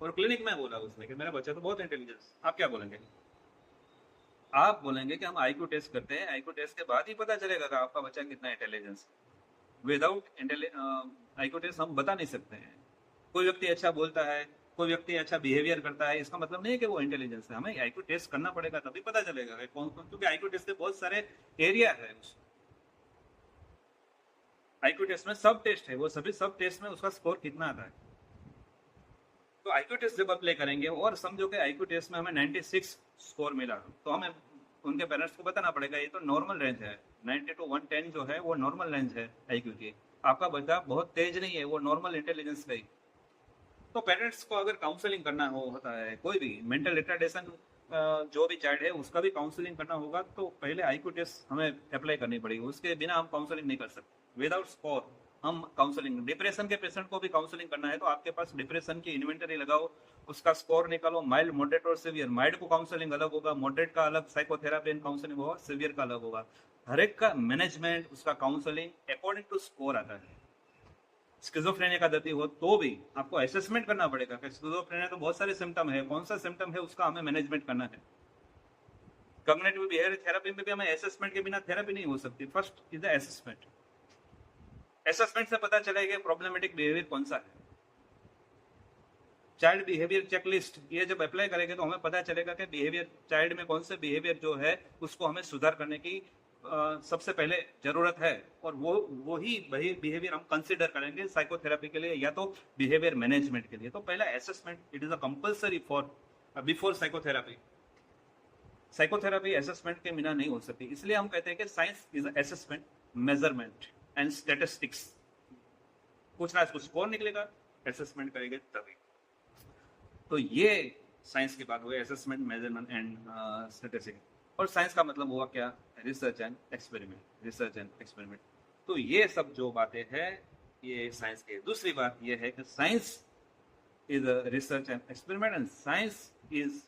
और क्लिनिक में बोला उसने कि मेरा बच्चा तो बहुत इंटेलिजेंस, आप क्या बोलेंगे? आप बोलेंगे कि हम आईक्यू टेस्ट करते हैं, आईक्यू टेस्ट के बाद ही पता चलेगा कि आपका बच्चा कितना इंटेलिजेंस है। विदाउट आईक्यू टेस्ट हम बता नहीं सकते हैं। कोई व्यक्ति अच्छा बोलता है, कोई व्यक्ति अच्छा बिहेवियर करता है, इसका मतलब नहीं है कि वो इंटेलिजेंस है। हमें आईक्यू टेस्ट करना पड़ेगा, तभी पता चलेगा कि कौन कौन, क्योंकि आईक्यू टेस्ट से बहुत सारे एरिया है। आईक्यू टेस्ट में सब टेस्ट है, वो सभी सब टेस्ट में उसका स्कोर कितना आता है। तो आईक्यू टेस्ट जब अप्लाई करेंगे और समझो कि आईक्यू टेस्ट में हमें 96 स्कोर मिला, तो हमें उनके पेरेंट्स को बताना पड़ेगा ये तो नॉर्मल रेंज है, 90 to 110 जो है वो नॉर्मल रेंज है आईक्यू की। आपका बच्चा बहुत तेज नहीं है, वो नॉर्मल इंटेलिजेंस का ही। तो पेरेंट्स को अगर काउंसलिंग करना होता है, कोई भी मेंटल रिटार्डेशन जो भी चाइल्ड है उसका भी काउंसलिंग करना होगा, तो पहले आईक्यू टेस्ट हमें अप्लाई करनी पड़ेगी, उसके बिना हम काउंसलिंग नहीं कर सकते। विदाउट स्कोर हम काउंसलिंग, डिप्रेशन के पेशेंट को भी काउंसलिंग करना है तो आपके पास डिप्रेशन की इन्वेंटरी लगाओ, उसका स्कोर निकालो, माइल्ड, मॉडरेट और सिवियर। माइल्ड को काउंसलिंग अलग होगा, मॉडरेट का अलग साइकोथेरापी एंड काउंसलिंग होगा, सिवियर का अलग होगा। हर एक का मैनेजमेंट, उसका काउंसलिंग अकॉर्डिंग टू स्कोर आता है। स्किज़ोफ्रेनिया का दर्दी हो तो भी आपको असेसमेंट करना पड़ेगा कि स्किज़ोफ्रेनिया तो बहुत सारे सिम्टम है, कौन सा सिम्टम है उसका हमें मैनेजमेंट करना है। कॉग्निटिव बिहेवियर थेरेपी में भी हमें असेसमेंट के बिना थेरेपी नहीं हो सकती। First is the assessment. Assessment से पता चलेगा प्रॉब्लमेटिक बिहेवियर कौन सा है। चाइल्ड बिहेवियर चेकलिस्ट, ये जब अप्लाई करेंगे तो हमें पता चलेगा कि बिहेवियर, चाइल्ड में कौन से बिहेवियर जो है उसको हमें सुधार करने की सबसे पहले जरूरत है, और वो ही बिहेवियर हम कंसिडर करेंगे साइकोथेरेपी के लिए या तो बिहेवियर मैनेजमेंट के लिए। तो पहला assessment, it is a compulsory for before psychotherapy. Psychotherapy assessment के बिना नहीं हो सकती, इसलिए हम कहते हैं कि science is assessment, measurement and statistics. कुछ ना कुछ स्कोर निकलेगा, असेसमेंट करेंगे तभी। तो ये साइंस की बात हुई, असेसमेंट, मेजरमेंट एंड स्टैटिस्टिक्स। और साइंस का मतलब हुआ क्या? Research and experiment, research and experiment. तो ये सब जो बातें हैं ये साइंस की। दूसरी बात ये है कि science is a research and experiment and science is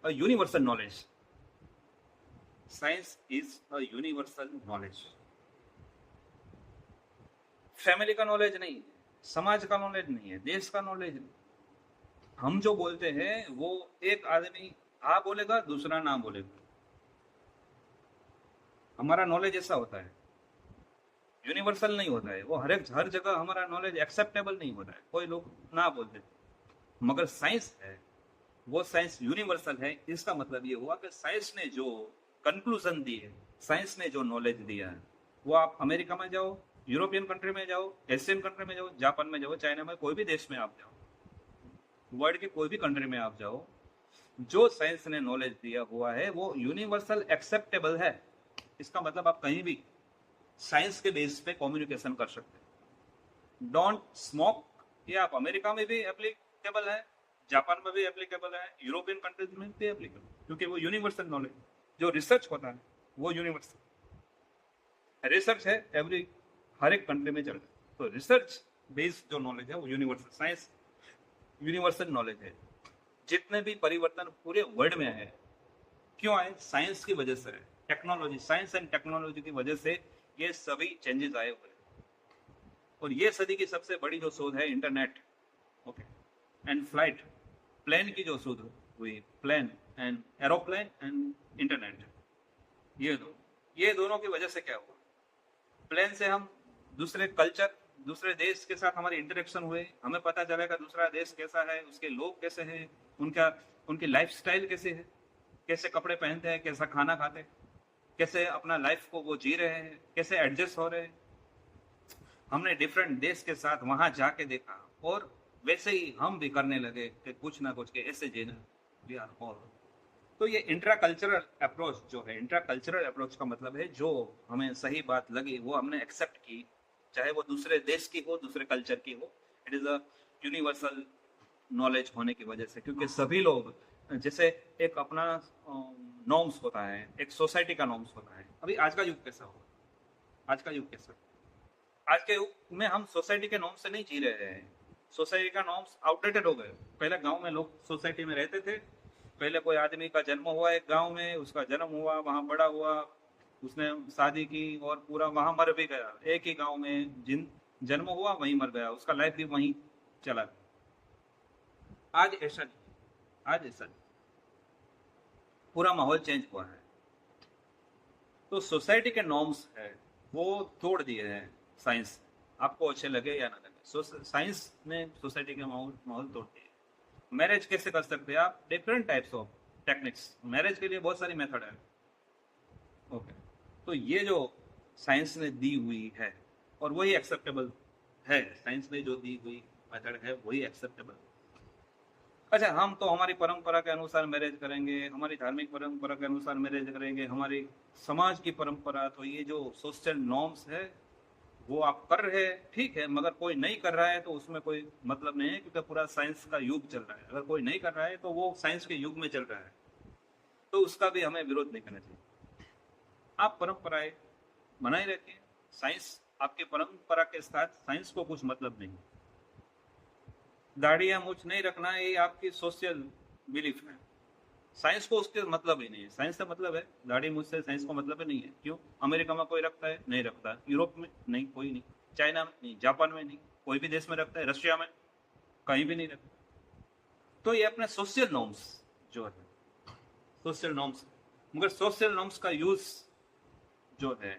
a universal knowledge. Science is a universal knowledge. Family का नॉलेज नहीं, समाज का नॉलेज नहीं है, देश का नॉलेज नहीं। हम जो बोलते हैं वो एक आदमी हाँ बोलेगा, दूसरा ना बोलेगा। हमारा नॉलेज ऐसा होता है, यूनिवर्सल नहीं होता है वो। हर जगह हमारा नॉलेज एक्सेप्टेबल नहीं होता है, कोई लोग ना बोलते। मगर साइंस है, वो साइंस यूनिवर्सल है। इसका मतलब ये हुआ कि साइंस ने जो कंक्लूजन दी है, साइंस ने जो नॉलेज दिया है, वो आप अमेरिका में जाओ, यूरोपियन कंट्री में जाओ, एशियन कंट्री में जाओ, जापान में जाओ, चाइना में, कोई भी देश में आप जाओ, वर्ल्ड के कोई भी कंट्री में आप जाओ, जो साइंस ने नॉलेज दिया हुआ है वो यूनिवर्सल एक्सेप्टेबल है। इसका मतलब आप कहीं भी साइंस के बेस पे कम्युनिकेशन कर सकते हैं। डोंट स्मोक, ये आप अमेरिका में भी एप्लीकेबल है, जापान में भी एप्लीकेबल है, यूरोपियन कंट्रीज में भी एप्लीकेबल, क्योंकि वो यूनिवर्सल नॉलेज। जो रिसर्च होता है वो यूनिवर्सल रिसर्च है, हर एक कंट्री में चल रहा है। तो रिसर्च बेस्ड जो नॉलेज है वो यूनिवर्सल, साइंस यूनिवर्सल नॉलेज है। जितने भी परिवर्तन पूरे वर्ल्ड में आए, क्यों आए? साइंस की वजह से, टेक्नोलॉजी, साइंस एंड टेक्नोलॉजी की वजह से ये सभी चेंजेस आए हुए। और ये सदी की सबसे बड़ी जो शोध है internet, okay, and flight, plane की जो शोध हुई, plane and aeroplane and internet, ये दोनों की वजह से क्या हुआ? प्लेन से हम दूसरे कल्चर, दूसरे देश के साथ हमारी इंटरेक्शन हुए, हमें पता चलेगा दूसरा देश कैसा है, उसके लोग कैसे हैं, उनका उनकी लाइफस्टाइल कैसे है, कैसे कपड़े पहनते हैं, कैसा खाना खाते हैं, कैसे अपना लाइफ को वो जी रहे हैं, कैसे एडजस्ट हो रहे हैं। हमने डिफरेंट देश के साथ वहां जाके देखा और वैसे ही हम भी करने लगे कि कुछ ना कुछ के ऐसे जीना वी आर ऑल। तो ये इंट्रा कल्चरल अप्रोच जो है, इंट्रा कल्चरल अप्रोच का मतलब है जो हमें सही बात लगी वो हमने एक्सेप्ट की, चाहे वो दूसरे देश की हो, दूसरे कल्चर की हो। It is a universal knowledge होने की वजह से, क्योंकि सभी लोग जैसे एक अपना नॉर्म्स होता है, एक सोसाइटी का नॉर्म्स होता है। अभी आज का युग कैसा होगा, आज का युग कैसा, आज के युग में हम सोसाइटी के नॉर्म्स से नहीं जी रहे हैं। सोसाइटी का नॉर्म्स आउटडेटेड हो गए। पहले गांव में लोग सोसाइटी में रहते थे, पहले कोई आदमी का जन्म हुआ एक गांव में, उसका जन्म हुआ, वहां बड़ा हुआ, उसने शादी की और पूरा वहां मर भी गया। एक ही गांव में जिन जन्म हुआ वहीं मर गया, उसका लाइफ भी वहीं चला गया। आज ऐसा नहीं, आज ऐसा नहीं, पूरा माहौल चेंज हुआ है। तो सोसाइटी के नॉर्म्स है वो तोड़ दिए हैं साइंस, आपको अच्छे लगे या ना लगे। साइंस ने सोसाइटी के माहौल तोड़ दिए। मैरिज कैसे कर सकते हैं आप, different types of techniques, marriage के लिए बहुत सारी मेथड है। ओके, तो ये जो साइंस ने दी हुई है और वही एक्सेप्टेबल है, साइंस ने जो दी हुई मेथड है वही एक्सेप्टेबल। अच्छा, हम तो हमारी परंपरा के अनुसार मैरिज करेंगे, हमारी धार्मिक परंपरा के अनुसार मैरिज करेंगे, हमारी समाज की परंपरा। तो ये जो सोशल नॉर्म्स है वो आप कर रहे हैं, ठीक है, मगर कोई नहीं कर रहा है तो उसमें कोई मतलब नहीं है, क्योंकि पूरा साइंस का युग चल रहा है। अगर कोई नहीं कर रहा है तो वो साइंस के युग में चल रहा है, तो उसका भी हमें विरोध नहीं करना चाहिए। आप परंपराएं बनाए रखिए, साइंस आपके परंपरा के साथ साइंस को कुछ मतलब नहीं। दाढ़ी या मूछ नहीं रखना ये आपकी सोशल बिलीफ है, साइंस को उसके मतलब ही नहीं है। साइंस का मतलब है दाढ़ी मूछ से साइंस को मतलब ही नहीं है। क्यों? अमेरिका में कोई रखता है? नहीं रखता। यूरोप में नहीं, कोई नहीं। चाइना में नहीं, जापान में नहीं, कोई भी देश में रखता है? रशिया में कहीं भी नहीं रखता। तो ये अपने सोशल नॉर्म्स जो है, सोशल नॉर्म्स, मगर सोशल नॉर्म्स का यूज जो है,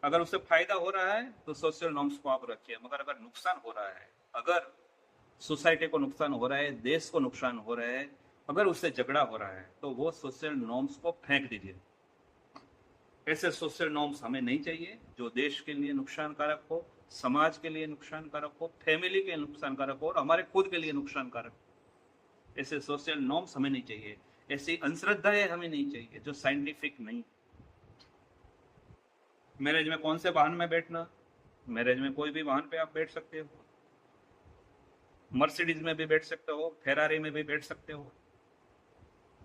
अगर उससे फायदा हो रहा है तो सोशल नॉर्म्स को आप रखिए, मगर अगर नुकसान हो रहा है, अगर सोसाइटी को नुकसान हो रहा है, देश को नुकसान हो रहा है, अगर उससे झगड़ा हो रहा है, तो वो सोशल नॉर्म्स को फेंक दीजिए। ऐसे सोशल नॉर्म्स हमें नहीं चाहिए जो देश के लिए नुकसान कारक हो, समाज के लिए नुकसान कारक हो, फैमिली के नुकसान कारक हो और हमारे खुद के लिए नुकसान कारक हो। ऐसे सोशल नॉर्म्स हमें नहीं चाहिए, ऐसी अंधश्रद्धाएं हमें नहीं चाहिए जो साइंटिफिक नहीं। मैरिज में कौन से वाहन में बैठना, मैरिज में कोई भी वाहन पे आप बैठ सकते हो, मर्सिडीज में भी बैठ सकते हो, फेरारी में भी बैठ सकते हो,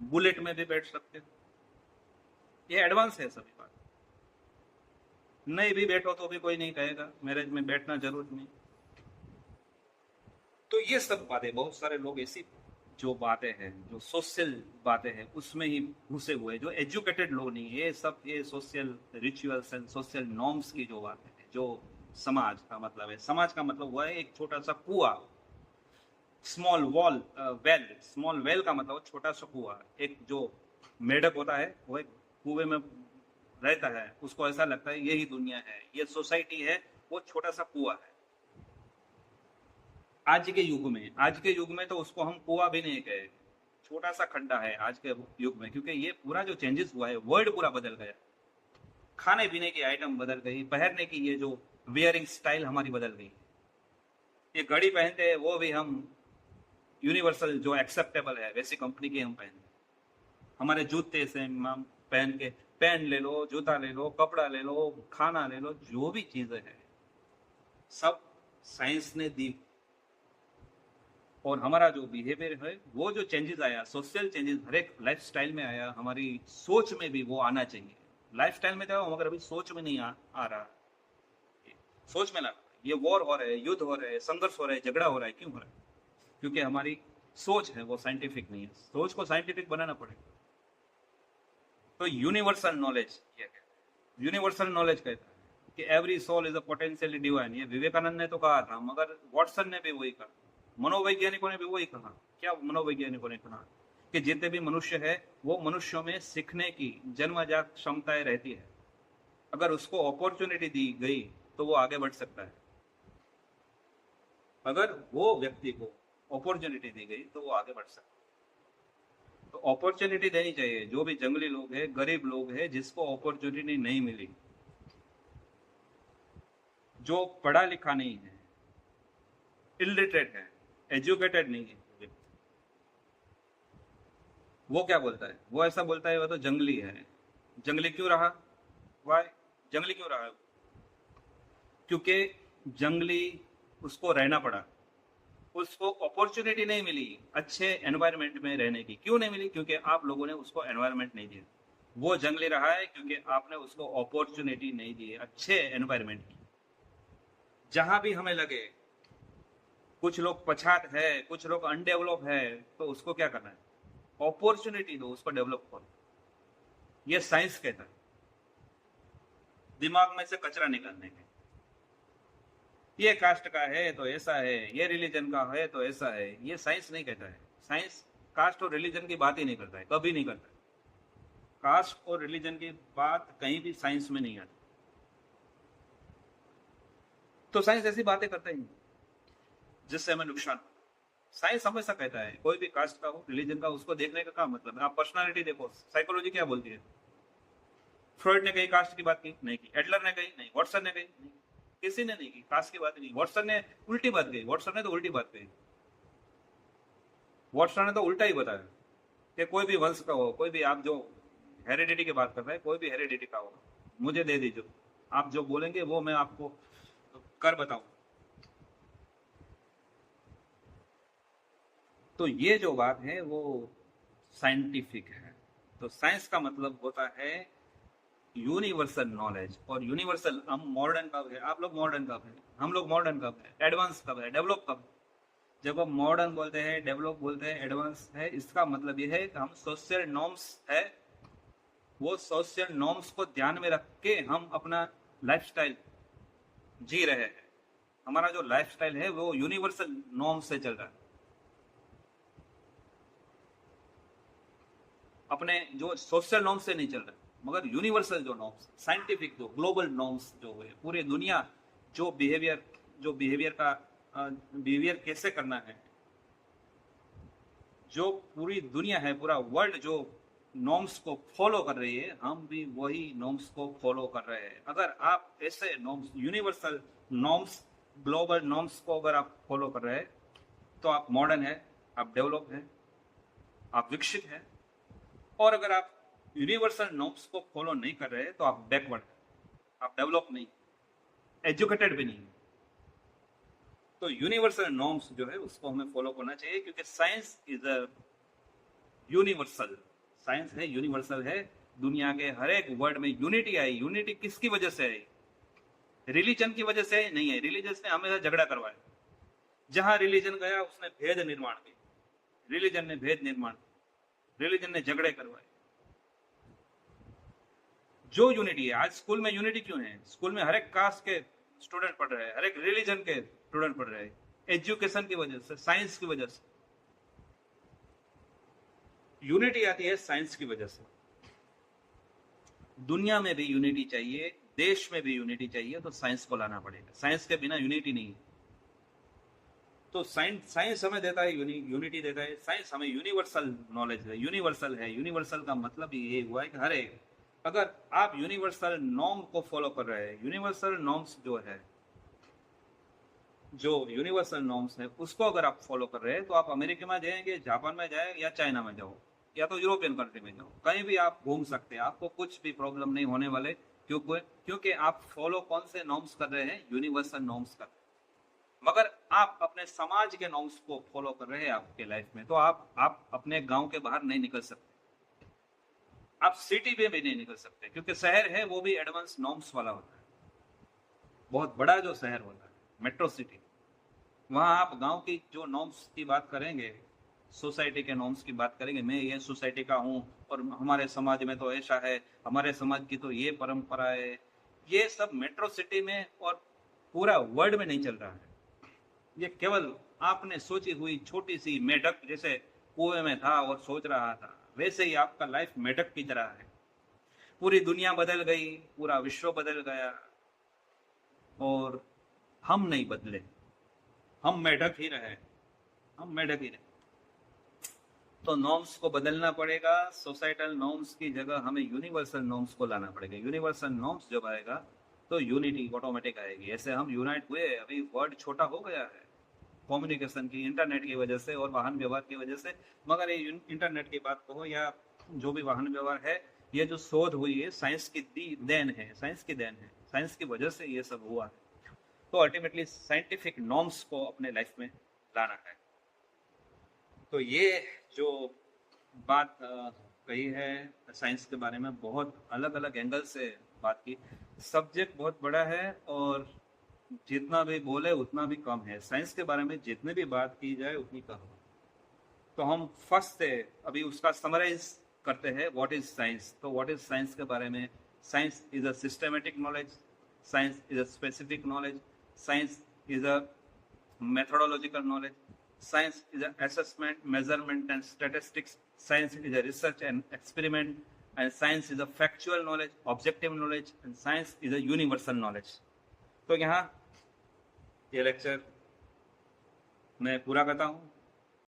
बुलेट में भी बैठ सकते हो। ये एडवांस है सभी बात। नहीं भी बैठो तो भी कोई नहीं कहेगा, मैरिज में बैठना जरूरी नहीं। तो ये सब बातें, बहुत सारे लोग ऐसी जो बातें हैं, जो सोशल बातें हैं, उसमें ही घुसे हुए, जो एजुकेटेड लोग नहीं, ये सब ये social rituals and social norms की जो बातें हैं, जो समाज का मतलब है। समाज का मतलब हुआ है एक छोटा सा कुआ, small wall well, small well का मतलब छोटा सा कुआ। एक जो मेढक होता है वो एक कुएं में रहता है, उसको ऐसा लगता है यही दुनिया है, ये सोसाइटी है, वो छोटा सा कुआ है। आज के युग में, आज के युग में तो उसको हम कुआ भी नहीं कहे, छोटा सा खड्डा है आज के युग में, क्योंकि ये पूरा जो चेंजेस हुआ है, वर्ल्ड पूरा बदल गया। खाने पीने की आइटम बदल गई, पहनने की ये जो वियरिंग स्टाइल हमारी बदल गई। ये घड़ी पहनते हैं वो भी हम यूनिवर्सल जो एक्सेप्टेबल है वैसी कंपनी की हम पहनते। हमारे जूते से हम पहन के, पेन ले लो, जूता ले लो, कपड़ा ले लो, खाना ले लो, जो भी चीजें हैं सब साइंस ने दी। और हमारा जो बिहेवियर है, वो जो चेंजेस आया, सोशल चेंजेस हर एक लाइफ स्टाइल में आया, हमारी सोच में भी वो आना चाहिए। लाइफ स्टाइल में था मगर अभी सोच में नहीं आ रहा। सोच में लाना, ये वॉर हो रहे हैं, युद्ध हो रहे हैं, संघर्ष हो रहा है, झगड़ा हो रहा है, क्यों हो रहा है? क्योंकि हमारी सोच है वो साइंटिफिक नहीं है। सोच को साइंटिफिक बनाना पड़ेगा। तो यूनिवर्सल नॉलेज, यूनिवर्सल नॉलेज कहता है कि every soul is a potentially divine. ये विवेकानंद ने तो कहा था, मगर वॉटसन ने भी वही कहा, मनोवैज्ञानिकों ने भी वही कहा। क्या मनोवैज्ञानिकों ने कहा? कि जितने भी मनुष्य है वो मनुष्यों में सीखने की जन्मजात क्षमताएं रहती है, अगर उसको अपॉर्चुनिटी दी गई तो वो आगे बढ़ सकता है। अगर वो व्यक्ति को अपॉर्चुनिटी दी गई तो वो आगे बढ़ सकता है। तो अपॉर्चुनिटी देनी चाहिए। जो भी जंगली लोग हैं, गरीब लोग हैं, जिसको अपॉर्चुनिटी नहीं मिली, जो पढ़ा लिखा नहीं है, इलिटरेट है, एजुकेटेड नहीं है, वो क्या बोलता है? वो ऐसा बोलता है वो तो जंगली है। जंगली क्यों रहा? वाई? जंगली क्यों रहा? क्योंकि जंगली, उसको रहना पड़ा, उसको अपॉर्चुनिटी नहीं मिली अच्छे एनवायरनमेंट में रहने की। क्यों नहीं मिली? क्योंकि आप लोगों ने उसको एनवायरनमेंट नहीं दिया। वो जंगली रहा है क्योंकि आपने उसको अपॉर्चुनिटी नहीं दी अच्छे एनवायरनमेंट की। जहां भी हमें लगे कुछ लोग पछात है, कुछ लोग अनडेवलप है, तो उसको क्या करना है? अपॉर्चुनिटी दो, उसको डेवलप करो। ये साइंस कहता है, दिमाग में से कचरा निकालने के। ये कास्ट का है तो ऐसा है, ये रिलीजन का है तो ऐसा है, ये साइंस नहीं कहता है। साइंस कास्ट और रिलीजन की बात ही नहीं करता है, कभी नहीं करता है। कास्ट और रिलीजन की बात कहीं भी साइंस में नहीं आती। तो साइंस ऐसी बातें करता ही नहीं जिससे हमें नुकसान। साइंस हमेशा कहता है कोई भी कास्ट का हो, रिलीजन का, उसको देखने का क्या मतलब है? आप पर्सनालिटी देखो। साइकोलॉजी क्या बोलती है? फ्रॉइड ने कही कास्ट की बात की नहीं की, एडलर ने कही नहीं, वाटसन ने कही नहीं, किसी ने नहीं की कास्ट की बात नहीं। वाटसन ने उल्टी बात कही, वाटसन ने तो उल्टी बात कही। वाटसन ने तो उल्टा ही बताया कि कोई भी वंश का हो, कोई भी, आप जो हेरिडिटी की बात कर रहे हैं, कोई भी हेरिडिटी का हो, मुझे दे दीजिए, आप जो बोलेंगे वो मैं आपको कर बताऊं। तो ये जो बात है वो साइंटिफिक है। तो साइंस का मतलब होता है यूनिवर्सल नॉलेज। और यूनिवर्सल, हम मॉडर्न कब है? आप लोग मॉडर्न कब है? हम लोग मॉडर्न कब है? एडवांस कब है? डेवलप कब? जब हम मॉडर्न बोलते हैं, डेवलप बोलते हैं, एडवांस है, इसका मतलब ये है कि हम सोशल नॉर्म्स है, वो सोशल नॉर्म्स को ध्यान में रख के हम अपना लाइफस्टाइल जी रहे हैं। हमारा जो लाइफस्टाइल है वो यूनिवर्सल नॉर्म से चल रहा है, अपने जो सोशल नॉर्म से नहीं चल रहा है, मगर यूनिवर्सल जो नॉर्म्स, साइंटिफिक जो ग्लोबल नॉर्म्स जो है, पूरी दुनिया जो बिहेवियर का बिहेवियर कैसे करना है, जो पूरी दुनिया है, पूरा वर्ल्ड जो नॉर्म्स को फॉलो कर रही है, हम भी वही नॉर्म्स को फॉलो कर रहे हैं। अगर आप ऐसे norms, universal norms, global norms को अगर आप फॉलो कर रहे हैं, तो आप मॉडर्न है, आप डेवलप है, आप विकसित है। और अगर आप यूनिवर्सल नॉर्म्स को फॉलो नहीं कर रहे तो आप बैकवर्ड है, आप डेवलप नहीं, एजुकेटेड भी नहीं। तो यूनिवर्सल नॉर्म्स जो है उसको हमें फॉलो करना चाहिए, क्योंकि science is a universal. Science है, यूनिवर्सल है। दुनिया के हर एक वर्ड में यूनिटी आई। यूनिटी किसकी वजह से आई? रिलीजन की वजह से नहीं है। रिलीजन ने हमेशा झगड़ा करवाया। जहां रिलीजन गया उसने भेद निर्माण किया, रिलीजन ने भेद निर्माण, रिलीजन ने झगड़े करवाए। जो यूनिटी है, आज स्कूल में यूनिटी क्यों है? स्कूल में हर एक कास्ट के स्टूडेंट पढ़ रहे हैं, हर एक रिलीजन के स्टूडेंट पढ़ रहे हैं, एजुकेशन की वजह से, साइंस की वजह से। यूनिटी आती है साइंस की वजह से। दुनिया में भी यूनिटी चाहिए, देश में भी यूनिटी चाहिए, तो साइंस को लाना पड़ेगा। साइंस के बिना यूनिटी नहीं है। तो साइंस हमें देता है यूनिटी देता है। साइंस हमें यूनिवर्सल नॉलेज है। यूनिवर्सल है, यूनिवर्सल का मतलब ये हुआ है कि हर एक, अगर आप यूनिवर्सल नॉर्म को फॉलो कर रहे हैं, यूनिवर्सल नॉर्म्स जो है, जो यूनिवर्सल नॉर्म्स है उसको अगर आप फॉलो कर रहे हैं, तो आप अमेरिका में जाएंगे, जापान में जाएंगे, या चाइना में जाओ, या तो यूरोपियन कंट्री में जाओ, कहीं भी आप घूम सकते हैं, आपको कुछ भी प्रॉब्लम नहीं होने वाले। क्योंकि आप फॉलो कौन से नॉर्म्स कर रहे हैं? यूनिवर्सल नॉर्म्स कर रहे हैं। मगर आप अपने समाज के नॉर्म्स को फॉलो कर रहे हैं आपके लाइफ में, तो आप अपने गांव के बाहर नहीं निकल सकते, आप सिटी में भी नहीं निकल सकते, क्योंकि शहर है वो भी एडवांस नॉर्म्स वाला होता है। बहुत बड़ा जो शहर होता है, मेट्रो सिटी, वहां आप गांव की जो नॉर्म्स की बात करेंगे, सोसाइटी के नॉर्म्स की बात करेंगे, मैं ये सोसाइटी का हूँ और हमारे समाज में तो ऐसा है, हमारे समाज की तो ये परंपरा है, ये सब मेट्रो सिटी में और पूरा वर्ल्ड में नहीं चल रहा है। ये केवल आपने सोची हुई छोटी सी मेढक जैसे कुएं में था और सोच रहा था, वैसे ही आपका लाइफ मेढक की तरह है। पूरी दुनिया बदल गई, पूरा विश्व बदल गया, और हम नहीं बदले, हम मेढक ही रहे, हम मेढक ही रहे। तो नॉर्म्स को बदलना पड़ेगा, सोसाइटल नॉर्म्स की जगह हमें यूनिवर्सल नॉर्म्स को लाना पड़ेगा। यूनिवर्सल नॉर्म्स जब आएगा तो यूनिटी ऑटोमेटिक आएगी। ऐसे हम यूनाइट हुए, अभी वर्ल्ड छोटा हो गया है कम्युनिकेशन की, इंटरनेट की वजह से और वाहन व्यवहार की वजह से। मगर ये इंटरनेट की बात कहो या जो भी वाहन व्यवहार है, ये जो शोध हुई है साइंस की देन है, साइंस की देन है, साइंस की वजह से ये सब हुआ है। तो अल्टीमेटली साइंटिफिक नॉर्म्स को अपने लाइफ में लाना है। तो ये जो बात कही है साइंस के बारे में, बहुत अलग अलग एंगल से बात की। सब्जेक्ट बहुत बड़ा है और जितना भी बोले उतना भी कम है। साइंस के बारे में जितनी भी बात की जाए उतनी कम है। तो हम फर्स्ट से अभी उसका समराइज करते हैं, व्हाट इज साइंस। तो व्हाट इज साइंस के बारे में, science is a systematic knowledge, science is a specific knowledge, science is a methodological knowledge, science is an assessment, measurement and statistics, science is a research and experiment, and science is a factual knowledge, objective knowledge, and science is a universal knowledge। तो यहाँ ये लेक्चर मैं पूरा करता हूँ।